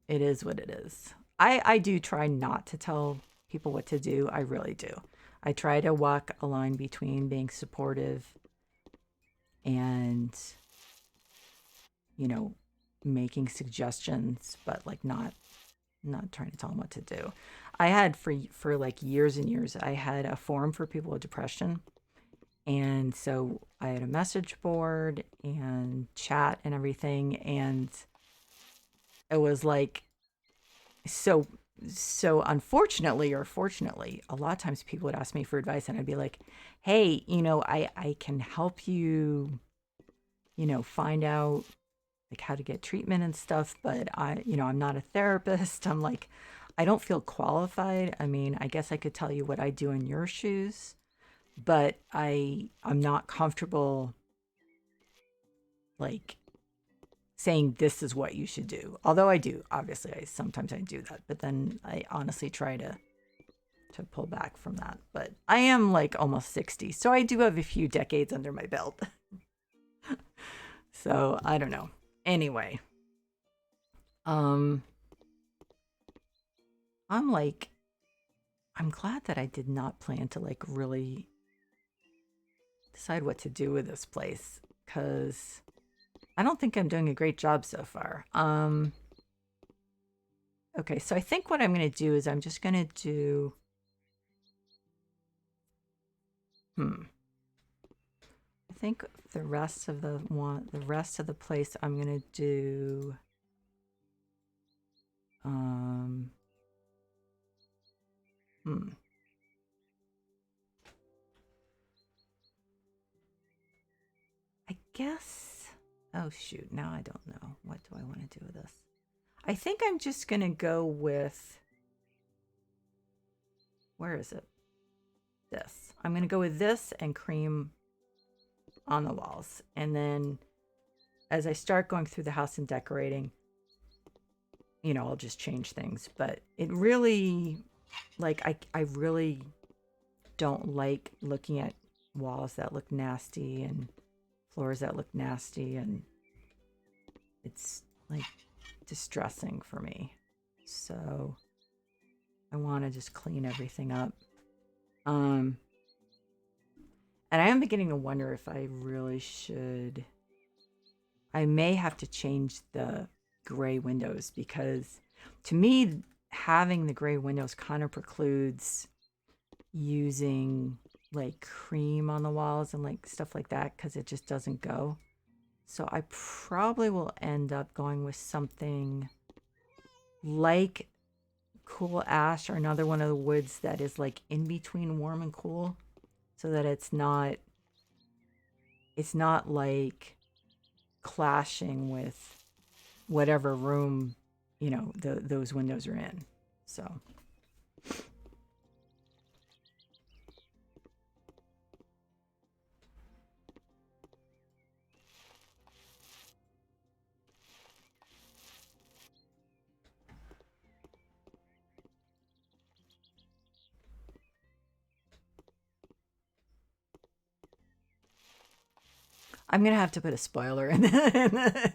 it is what it is. I do try not to tell people what to do. I really do. I try to walk a line between being supportive and, making suggestions, but like not not trying to tell them what to do. I had for like years and years, I had a forum for people with depression. And so I had a message board and chat and everything. And it was like, so, so unfortunately or fortunately, a lot of times people would ask me for advice and I'd be like, hey, I can help you, find out like how to get treatment and stuff, but I'm not a therapist. I'm like, I don't feel qualified. I mean, I guess I could tell you what I do in your shoes, but I'm not comfortable like saying this is what you should do. Although I do, obviously, I do that, but then I honestly try to pull back from that. But I am like almost 60, so I do have a few decades under my belt. So I don't know. Anyway, um, I'm like, I'm glad that I did not plan to like really decide what to do with this place because I don't think I'm doing a great job so far. Okay, so I think what I'm going to do is I'm just going to do, I think the rest of the place I'm going to do, um, hmm. I guess, oh shoot, now I don't know. What do I want to do with this? I think I'm just going to go with, where is it? This. I'm going to go with this and cream on the walls. And then as I start going through the house and decorating, I'll just change things. But it really, like, I really don't like looking at walls that look nasty and floors that look nasty. And it's like distressing for me. So I want to just clean everything up. And I am beginning to wonder if I really should. I may have to change the gray windows because to me, having the gray windows kind of precludes using like cream on the walls and like stuff like that because it just doesn't go. So I probably will end up going with something like cool ash or another one of the woods that is like in between warm and cool so that it's not like clashing with whatever room those windows are in. So I'm gonna have to put a spoiler in the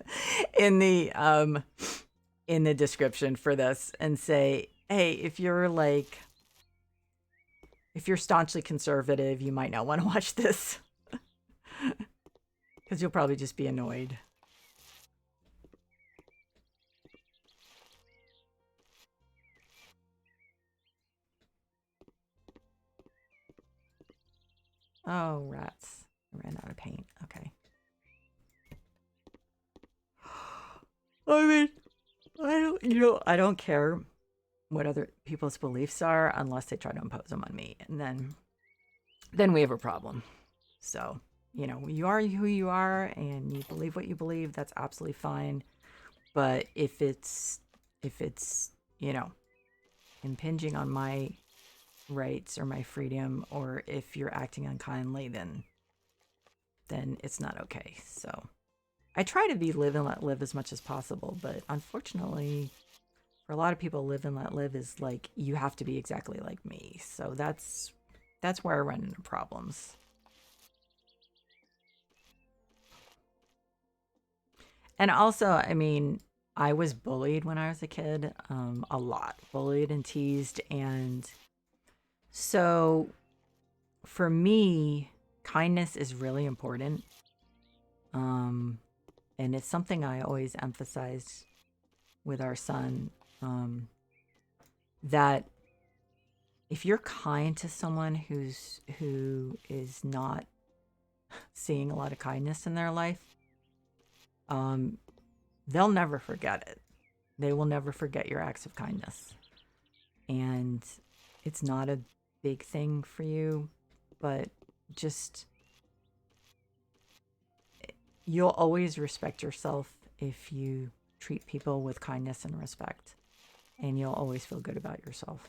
in the description for this and say, hey, if you're staunchly conservative, you might not want to watch this because you'll probably just be annoyed. Oh, rats. I ran out of paint. Okay. I mean, I don't care what other people's beliefs are unless they try to impose them on me. And then we have a problem. So, you are who you are and you believe what you believe, that's absolutely fine. But if it's, impinging on my rights or my freedom, or if you're acting unkindly, then it's not okay. So I try to be live and let live as much as possible, but unfortunately, for a lot of people, live and let live is like you have to be exactly like me. So that's where I run into problems. And also, I mean, I was bullied when I was a kid, a lot, bullied and teased, and so for me, kindness is really important. And it's something I always emphasize with our son. that if you're kind to someone who is not seeing a lot of kindness in their life, um, they'll never forget it. They will never forget your acts of kindness. And it's not a big thing for you, but just you'll always respect yourself if you treat people with kindness and respect, and you'll always feel good about yourself.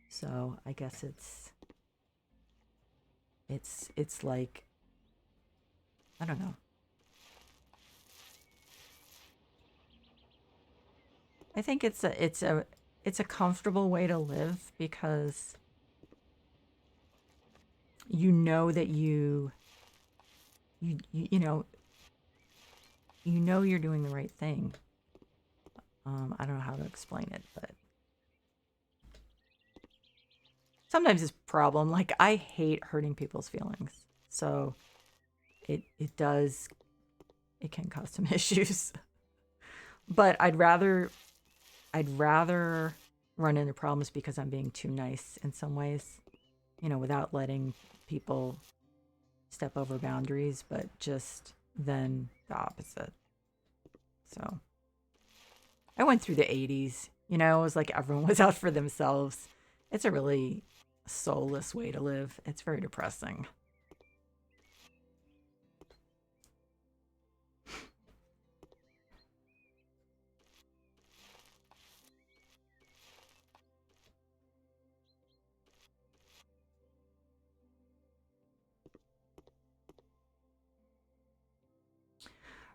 So I guess it's like, I don't know. I think it's a comfortable way to live because you know that you know you're doing the right thing. I don't know how to explain it, but sometimes it's a problem. Like, I hate hurting people's feelings, so it does, it can cause some issues. But I'd rather run into problems because I'm being too nice in some ways, without letting people step over boundaries, but just then the opposite. So I went through the 80s, it was like everyone was out for themselves. It's a really soulless way to live. It's very depressing.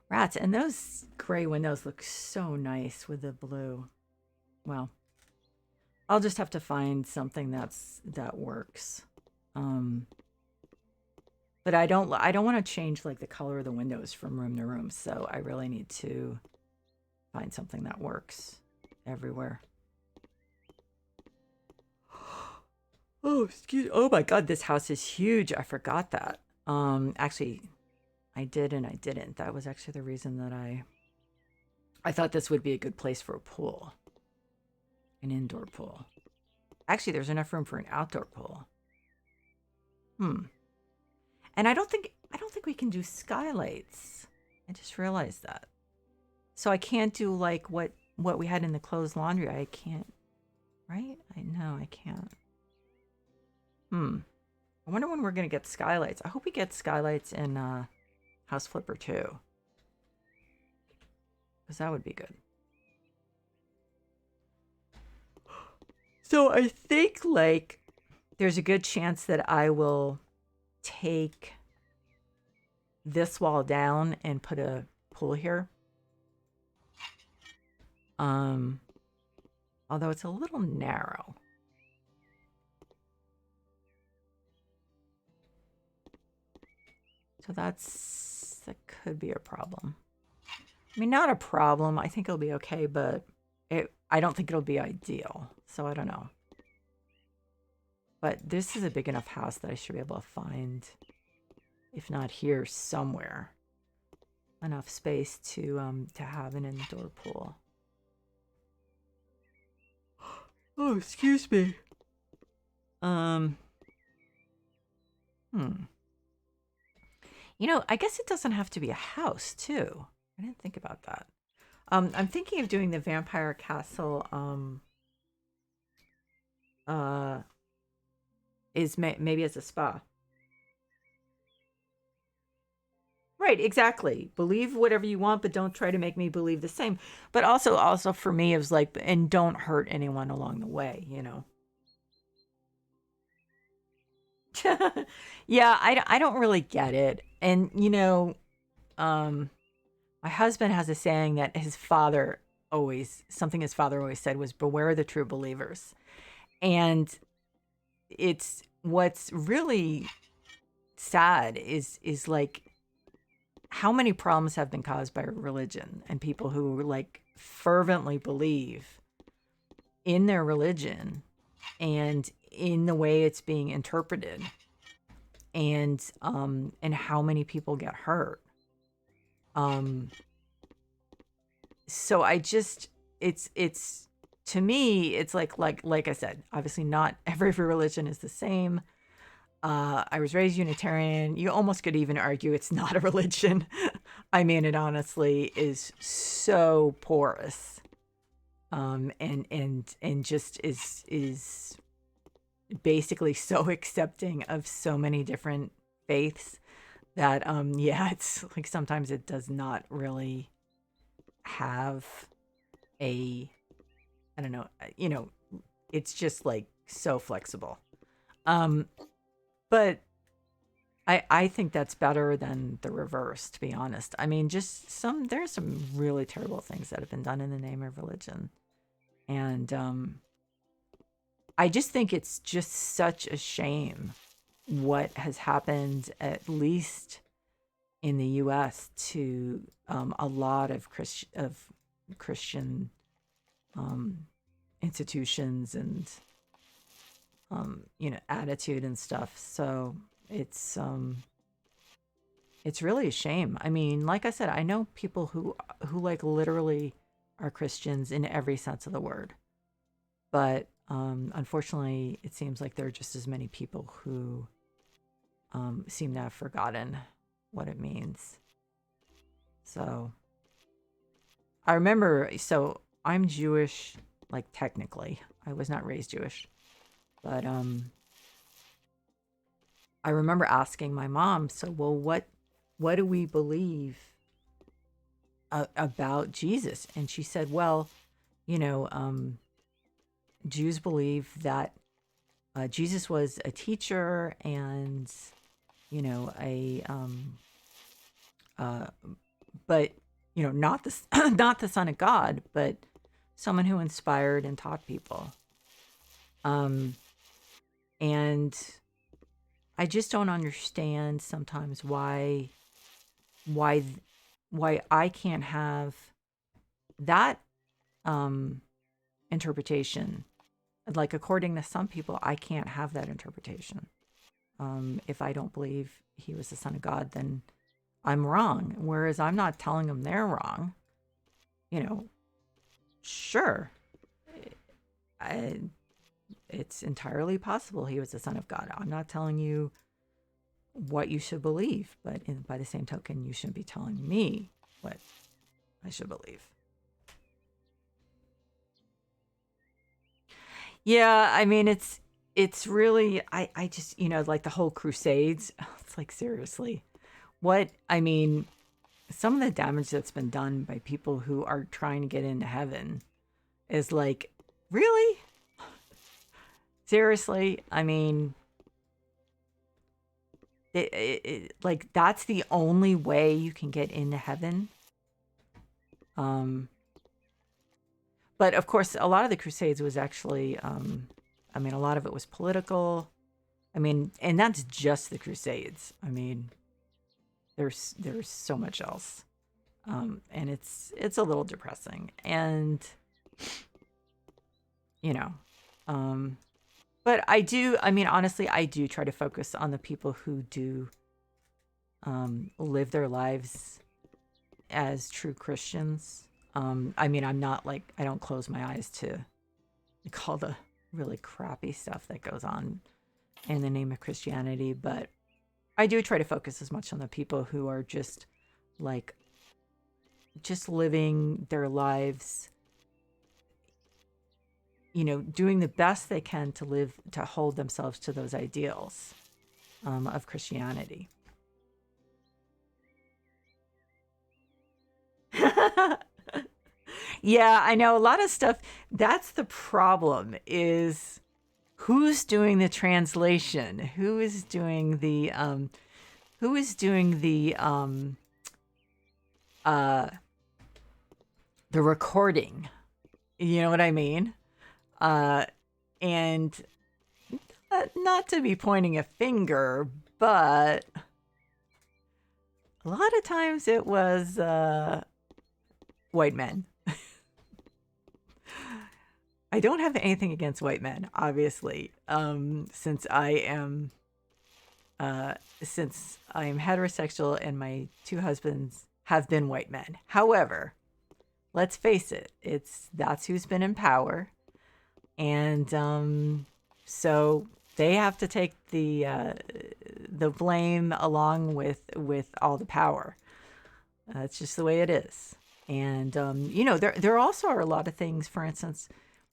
Rats, and those gray windows look so nice with the blue. Well, I'll just have to find something that works. Um, but I don't want to change like the color of the windows from room to room, so I really need to find something that works everywhere. Oh my god, this house is huge. I forgot that. Actually, I did and I didn't. That was actually the reason that I thought this would be a good place for a pool. An indoor pool. Actually, there's enough room for an outdoor pool. And I don't think we can do skylights. I just realized that. So I can't do like what we had in the clothes laundry. I can't, right? I know I can't. I wonder when we're gonna get skylights. I hope we get skylights in House Flipper too, because that would be good. So I think like there's a good chance that I will take this wall down and put a pool here. Although it's a little narrow. So that could be a problem. I mean, not a problem. I think it'll be okay, but I don't think it'll be ideal. So I don't know. But this is a big enough house that I should be able to find, if not here, somewhere, enough space to have an indoor pool. Oh, excuse me. I guess it doesn't have to be a house, too. I didn't think about that. I'm thinking of doing the Vampire Castle, maybe as a spa. Right, exactly. Believe whatever you want, but don't try to make me believe the same. But also for me, it was like, and don't hurt anyone along the way, Yeah, I don't really get it. And, my husband has a saying that his father always said was, beware the true believers. And it's what's really sad is like how many problems have been caused by religion and people who like fervently believe in their religion and in the way it's being interpreted, and how many people get hurt. So I just it's to me, it's like I said, obviously not every religion is the same. I was raised Unitarian. You almost could even argue it's not a religion. I mean, it honestly is so porous, and just is basically so accepting of so many different faiths that yeah, it's like sometimes it does not really have a, I don't know, it's just like so flexible. Um, but I think that's better than the reverse, to be honest. I mean, just there's some really terrible things that have been done in the name of religion. And I just think it's just such a shame what has happened, at least in the U.S., to a lot of Christian institutions and attitude and stuff. So it's really a shame. I mean, like I said, I know people who like literally are Christians in every sense of the word, but unfortunately, it seems like there are just as many people who seem to have forgotten what it means. So I remember, so I'm Jewish, like technically. I was not raised Jewish, but I remember asking my mom, so, well, what do we believe about Jesus? And she said, well, Jews believe that Jesus was a teacher and, a but not the not the Son of God, but someone who inspired and taught people. And I just don't understand sometimes why I can't have that interpretation. Like, according to some people, I can't have that interpretation. If I don't believe he was the Son of God, then I'm wrong. Whereas I'm not telling them they're wrong. Sure, it's entirely possible he was the Son of God. I'm not telling you what you should believe, but by the same token, you shouldn't be telling me what I should believe. Yeah, I mean, it's really, I just, like the whole Crusades. It's like, seriously, I mean, some of the damage that's been done by people who are trying to get into heaven is like, really? Seriously? I mean, like, that's the only way you can get into heaven. But of course, a lot of the Crusades was actually, I mean, a lot of it was political. I mean, and that's just the Crusades. I mean, there's so much else, and it's a little depressing, and but I mean, honestly, I do try to focus on the people who do live their lives as true Christians. I mean, I'm not like, I don't close my eyes to like all the really crappy stuff that goes on in the name of Christianity, but I do try to focus as much on the people who are just like, just living their lives, doing the best they can to hold themselves to those ideals of Christianity. Yeah, I know a lot of stuff. That's the problem, is who's doing the translation? Who is doing the the recording? You know what I mean? And not to be pointing a finger, but a lot of times it was white men. I don't have anything against white men, obviously, since I am heterosexual and my two husbands have been white men. However, let's face it, that's who's been in power. and so they have to take the blame along with all the power. That's just the way it is. And there also are a lot of things. For instance,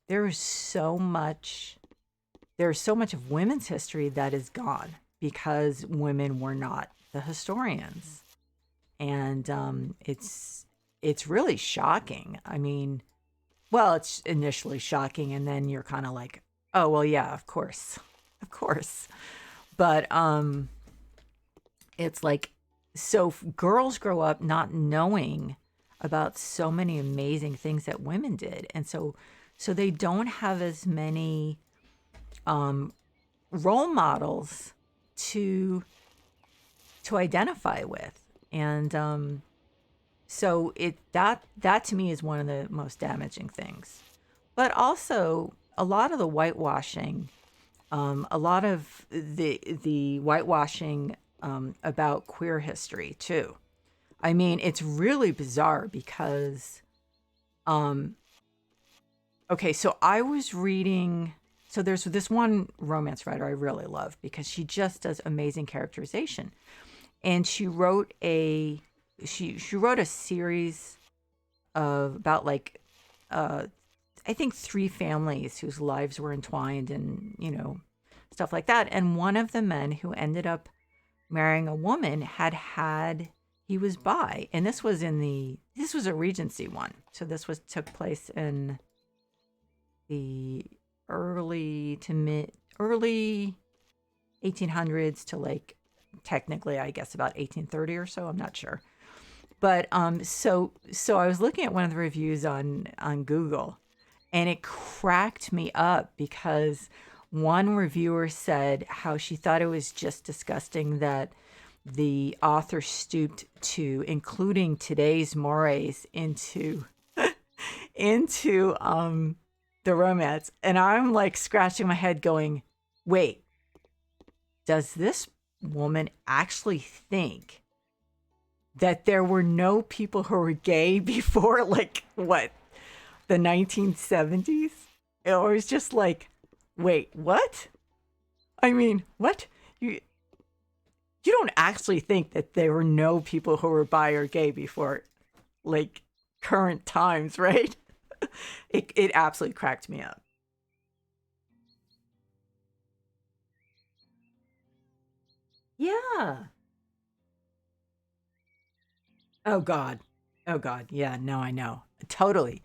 there is so much there's so much of women's history that is gone because women were not the historians, and it's really shocking. I mean, well, it's initially shocking, and then you're kind of like, oh well, yeah, of course, of course. But it's like, so girls grow up not knowing about so many amazing things that women did, and so they don't have as many um, role models to identify with, and so that to me is one of the most damaging things. But also a lot of the whitewashing, a lot of the whitewashing about queer history too. I mean, it's really bizarre because, um, okay, so I was reading. So there's this one romance writer I really love because she just does amazing characterization, and she wrote a series of about like uh, I think three families whose lives were entwined and stuff like that. And one of the men who ended up marrying a woman he was bi, and this was a Regency one, so this was took place in the early 1800s to like technically I guess about 1830 or so. I'm not sure, but so I was looking at one of the reviews on Google, and it cracked me up because one reviewer said how she thought it was just disgusting that the author stooped to including today's mores into the romance. And I'm like scratching my head going, wait, does this woman actually think that there were no people who were gay before like what, the 1970s? It was just like, wait, what? I mean, what? You don't actually think that there were no people who were bi or gay before like current times, right? It absolutely cracked me up. Yeah. Oh God. Oh God. Yeah, no, I know. Totally.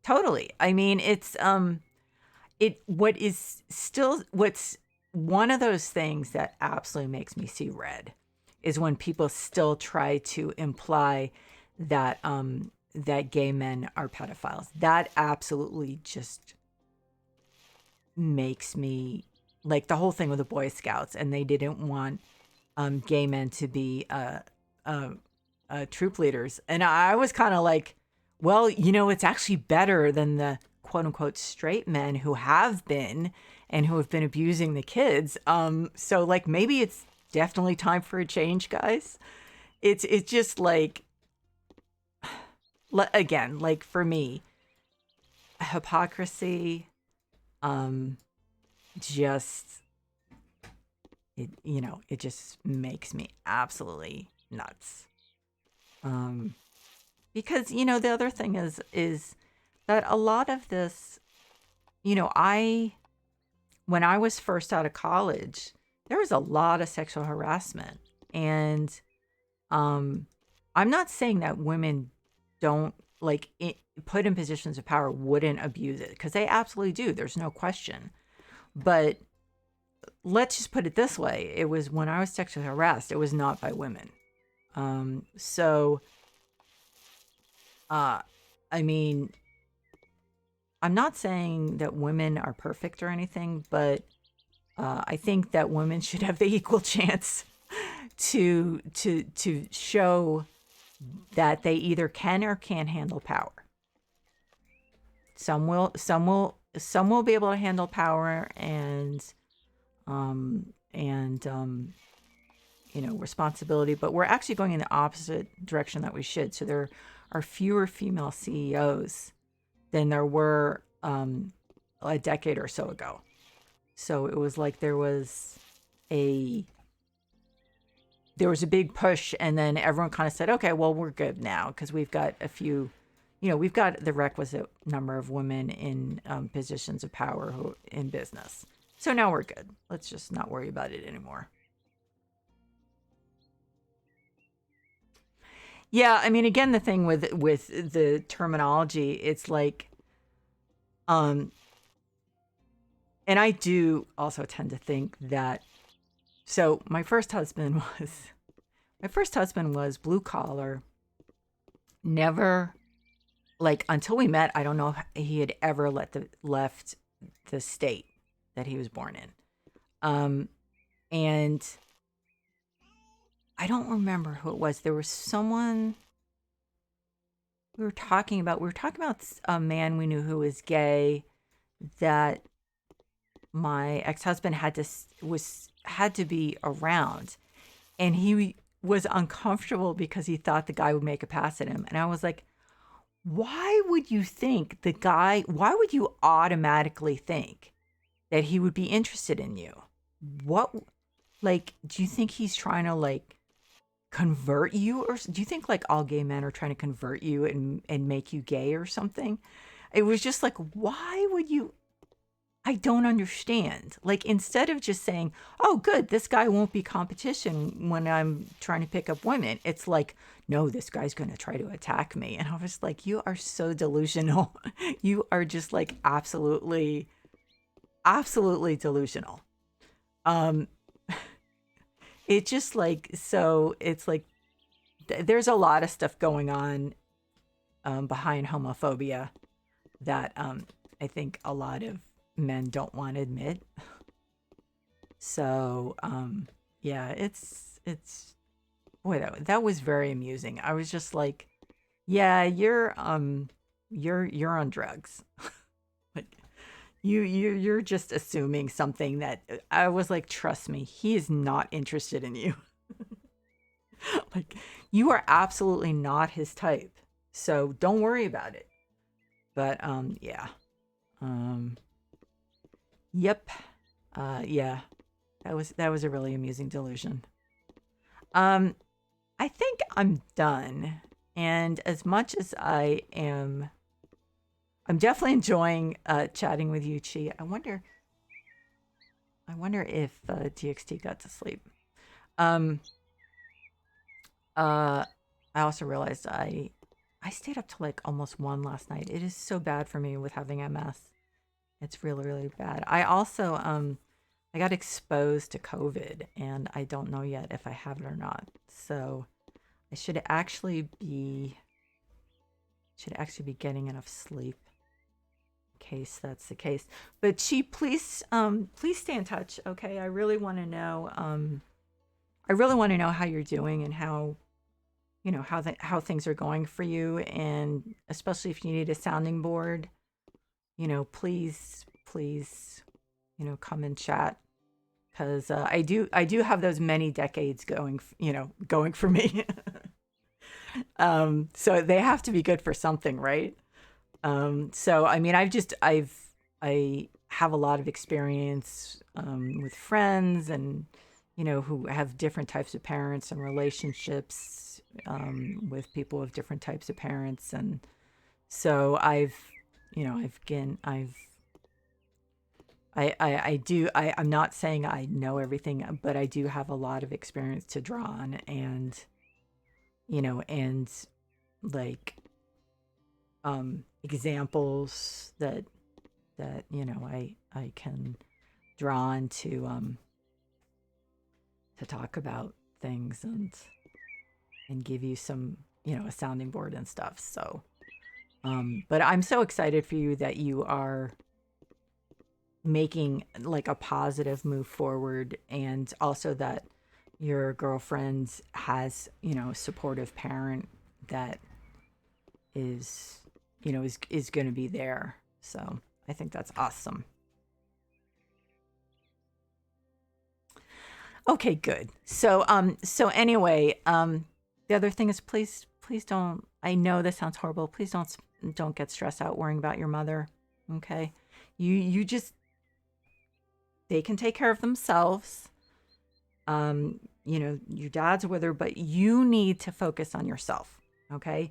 Totally. I mean, it's what's one of those things that absolutely makes me see red is when people still try to imply that gay men are pedophiles. That absolutely just makes me, like the whole thing with the Boy Scouts, and they didn't want gay men to be uh, troop leaders. And I was kind of like, well, it's actually better than the quote unquote straight men who have been and who have been abusing the kids. So like maybe it's definitely time for a change, guys. It's just like, again, like for me, hypocrisy, um, just it just makes me absolutely nuts. Um, because the other thing is that a lot of this, I when I was first out of college, there was a lot of sexual harassment, and um, I'm not saying that women don't like put in positions of power wouldn't abuse it, because they absolutely do. There's no question. But let's just put it this way: it was when I was sexually harassed, it was not by women. So uh, I mean, I'm not saying that women are perfect or anything, but I think that women should have the equal chance to show that they either can or can't handle power. Some will be able to handle power and responsibility, but we're actually going in the opposite direction that we should. So there are fewer female CEOs than there were a decade or so ago. So it was like a there was a big push, and then everyone kind of said, okay, well, we're good now because we've got a few, we've got the requisite number of women in positions of power in business. So now we're good. Let's just not worry about it anymore. Yeah, I mean, again, the thing with the terminology, it's like, um, and I do also tend to think that. So my first husband was blue collar, never, like, until we met. I don't know if he had ever left the state that he was born in. And I don't remember who it was. There was someone we were talking about a man we knew who was gay, that my ex-husband had to be around, and he was uncomfortable because he thought the guy would make a pass at him. And I was like, why would you think why would you automatically think that he would be interested in you? What, like, do you think he's trying to, like, convert you, or do you think like all gay men are trying to convert you and make you gay or something? It was just like, why would you? I don't understand. Like, instead of just saying, oh, good, this guy won't be competition when I'm trying to pick up women, it's like, no, this guy's going to try to attack me. And I was like, you are so delusional. You are just like absolutely, absolutely delusional. Um, it just like, so it's like, there's a lot of stuff going on behind homophobia that I think a lot of men don't want to admit. So yeah, it's boy, that was very amusing. I was just like, yeah, you're on drugs. Like, you're just assuming something that I was like, trust me, he is not interested in you. Like, you are absolutely not his type. So don't worry about it. But yeah. Um yep. Yeah. That was a really amusing delusion. Um I think I'm done. And as much as I'm definitely enjoying chatting with you, Chi. I wonder if TXT got to sleep. Um Uh, I also realized I stayed up till like almost 1 last night. It is so bad for me with having MS. It's really, really bad. I also I got exposed to COVID, and I don't know yet if I have it or not. So I should actually be getting enough sleep in case that's the case. But please stay in touch, okay? I really want to know how you're doing, and how things are going for you, and especially if you need a sounding board, please, come and chat, because I do have those many decades going for me. So they have to be good for something, right? So I mean, I have a lot of experience with friends, and who have different types of parents, and relationships with people with different types of parents. And so I'm not saying I know everything, but I do have a lot of experience to draw on, and like examples that I can draw on to talk about things, and give you some, a sounding board and stuff. So, but I'm so excited for you that you are making like a positive move forward, and also that your girlfriend has, a supportive parent that is going to be there. So I think that's awesome. Okay, good. So anyway, the other thing is, please don't. I know this sounds horrible. Please don't get stressed out worrying about your mother. Okay. You just, they can take care of themselves. Your dad's with her, but you need to focus on yourself. Okay.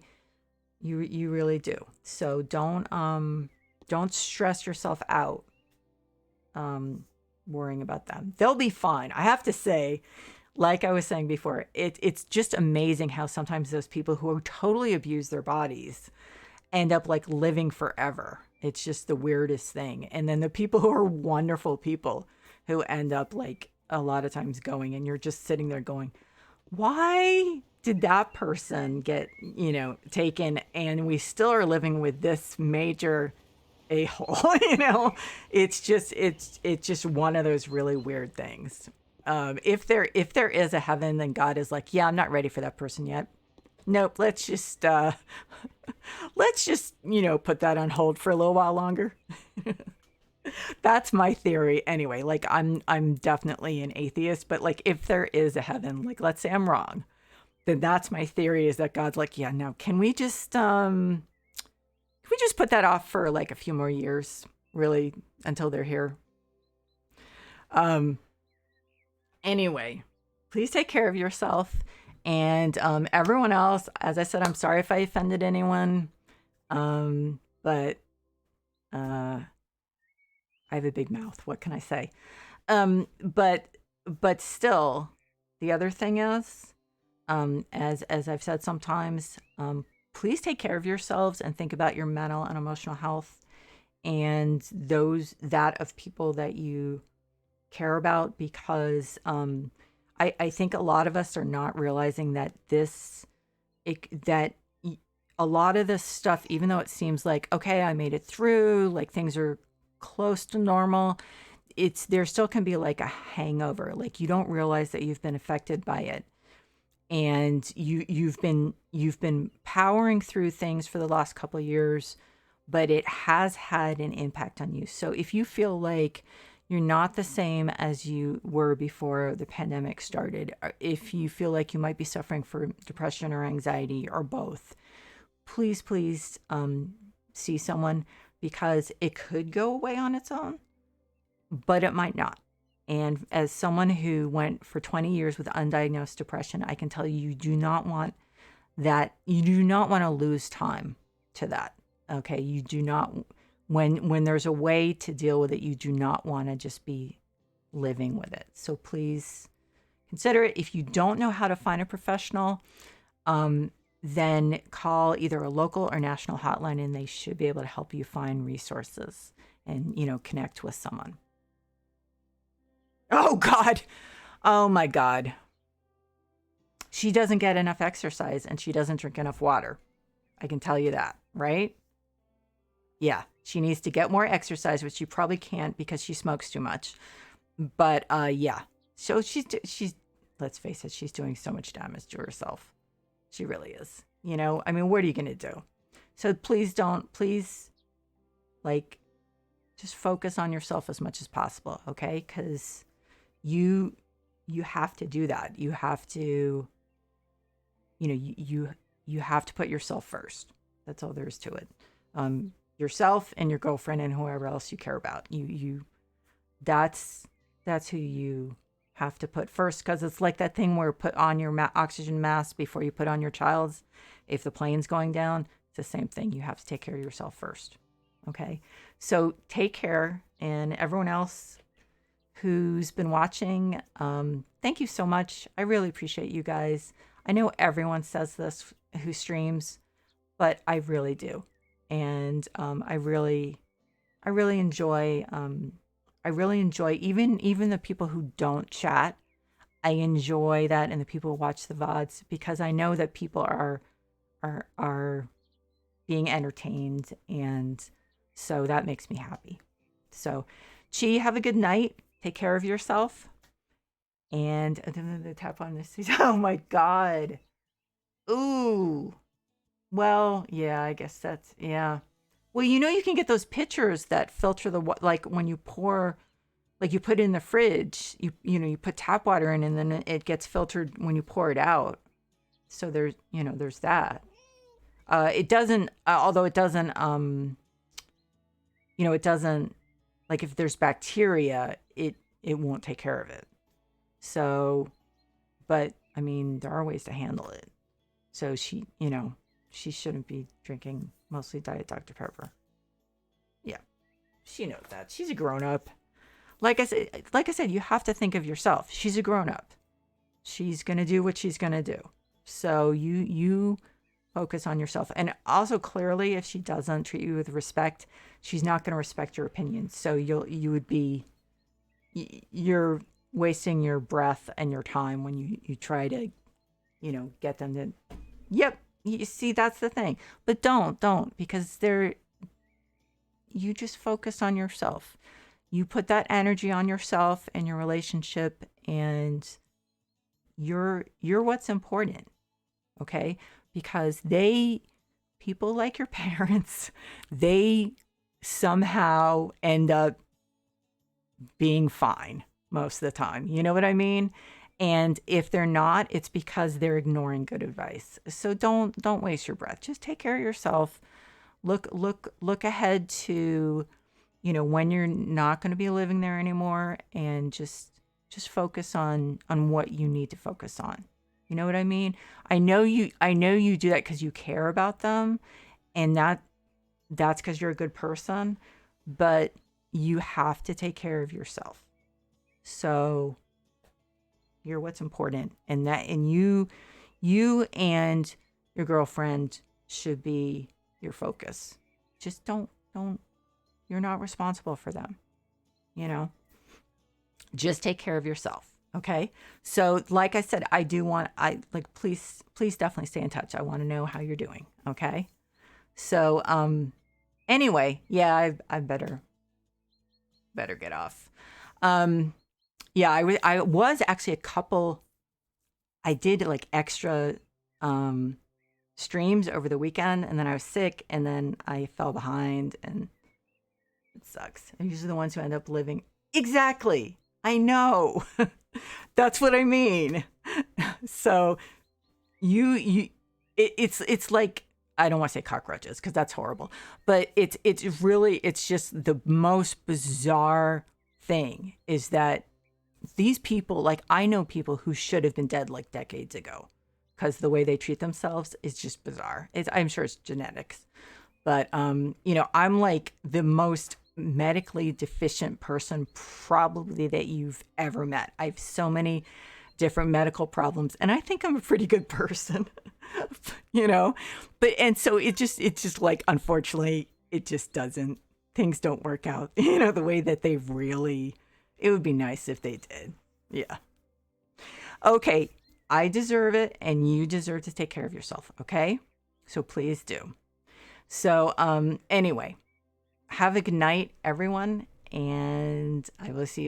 You really do. So don't stress yourself out um worrying about them. They'll be fine. I have to say, like I was saying before, it's just amazing how sometimes those people who totally abuse their bodies end up like living forever. It's just the weirdest thing. And then the people who are wonderful people who end up like a lot of times going, and you're just sitting there going, why did that person get, taken and we still are living with this major a-hole? It's just one of those really weird things. If there is a heaven, then God is like, yeah, I'm not ready for that person yet. Nope, let's just put that on hold for a little while longer. That's my theory anyway. Like I'm definitely an atheist, but like if there is a heaven, like let's say I'm wrong, then that's my theory, is that God's like, yeah, now can we just put that off for like a few more years, really, until they're here. Um anyway, please take care of yourself, and everyone else. As I said, I'm sorry if I offended anyone. But I have a big mouth. What can I say? But still, the other thing is, as I've said sometimes, please take care of yourselves and think about your mental and emotional health, and that of people that you care about, because I think a lot of us are not realizing that that a lot of this stuff, even though it seems like, okay, I made it through, like things are close to normal, there still can be like a hangover. Like you don't realize that you've been affected by it, and you've been powering through things for the last couple of years, but it has had an impact on you. So if you feel like you're not the same as you were before the pandemic started, or if you feel like you might be suffering from depression or anxiety or both, please see someone, because it could go away on its own, but it might not. And as someone who went for 20 years with undiagnosed depression, I can tell you, you do not want that. You do not want to lose time to that. Okay. You do not, when there's a way to deal with it, you do not want to just be living with it. So please consider it. If you don't know how to find a professional, then call either a local or national hotline, and they should be able to help you find resources and, connect with someone. Oh, God. Oh, my God. She doesn't get enough exercise and she doesn't drink enough water. I can tell you that, right? Yeah. She needs to get more exercise, which she probably can't because she smokes too much. But yeah. So she's let's face it, she's doing so much damage to herself. She really is. I mean, what are you going to do? So please, like, just focus on yourself as much as possible, okay? Because you have to do that. You have to, you have to put yourself first. That's all there is to it. Yourself and your girlfriend and whoever else you care about. That's who you have to put first, because it's like that thing where put on your oxygen mask before you put on your child's. If the plane's going down, it's the same thing. You have to take care of yourself first. Okay. So take care, and everyone else who's been watching, thank you so much. I really appreciate you guys. I know everyone says this who streams, but I really do. And I really enjoy even the people who don't chat. I enjoy that, and the people who watch the VODs, because I know that people are being entertained, and so that makes me happy. So, Chi, have a good night. Take care of yourself. And then the tap on this. Oh my God. Ooh. Well, yeah, I guess yeah. Well, you can get those pitchers that filter like when you pour, like you put it in the fridge, you put tap water in, and then it gets filtered when you pour it out. So there's that. It doesn't, although it doesn't, it doesn't, like if there's bacteria, it won't take care of it. So, but I mean, there are ways to handle it. So she shouldn't be drinking mostly Diet Dr. Pepper. Yeah, she knows that. She's a grown up. Like I said, you have to think of yourself. She's a grown up. She's going to do what she's going to do. So you focus on yourself. And also clearly, if she doesn't treat you with respect, she's not going to respect your opinions. So you're wasting your breath and your time when you try to, get them to, yep. You see, that's the thing. But don't, because you just focus on yourself. You put that energy on yourself and your relationship, and you're what's important. Okay? Because people like your parents, they somehow end up being fine most of the time. You know what I mean? And if they're not, it's because they're ignoring good advice. So don't waste your breath. Just take care of yourself. Look ahead to, when you're not going to be living there anymore, and just focus on what you need to focus on. You know what I mean? I know you do that because you care about them, and that's because you're a good person, but you have to take care of yourself. So you're what's important, and you and your girlfriend should be your focus. Just don't, you're not responsible for them. Just take care of yourself. Okay. So like I said, please definitely stay in touch. I want to know how you're doing. Okay. So, anyway, yeah, I better get off. Yeah, I was actually I did like extra, streams over the weekend, and then I was sick, and then I fell behind, and it sucks. And usually the ones who end up living. Exactly. I know. That's what I mean. So it's like, I don't want to say cockroaches because that's horrible, but it's just the most bizarre thing is that these people, like I know people who should have been dead like decades ago, because the way they treat themselves is just bizarre. I'm sure it's genetics, but I'm like the most medically deficient person probably that you've ever met. I have so many different medical problems, and I think I'm a pretty good person, but and so it's just like, unfortunately, it just doesn't, things don't work out, the way that they really, it would be nice if they did. Yeah. Okay. I deserve it, and you deserve to take care of yourself. Okay. So please do. So, anyway, have a good night, everyone. And I will see you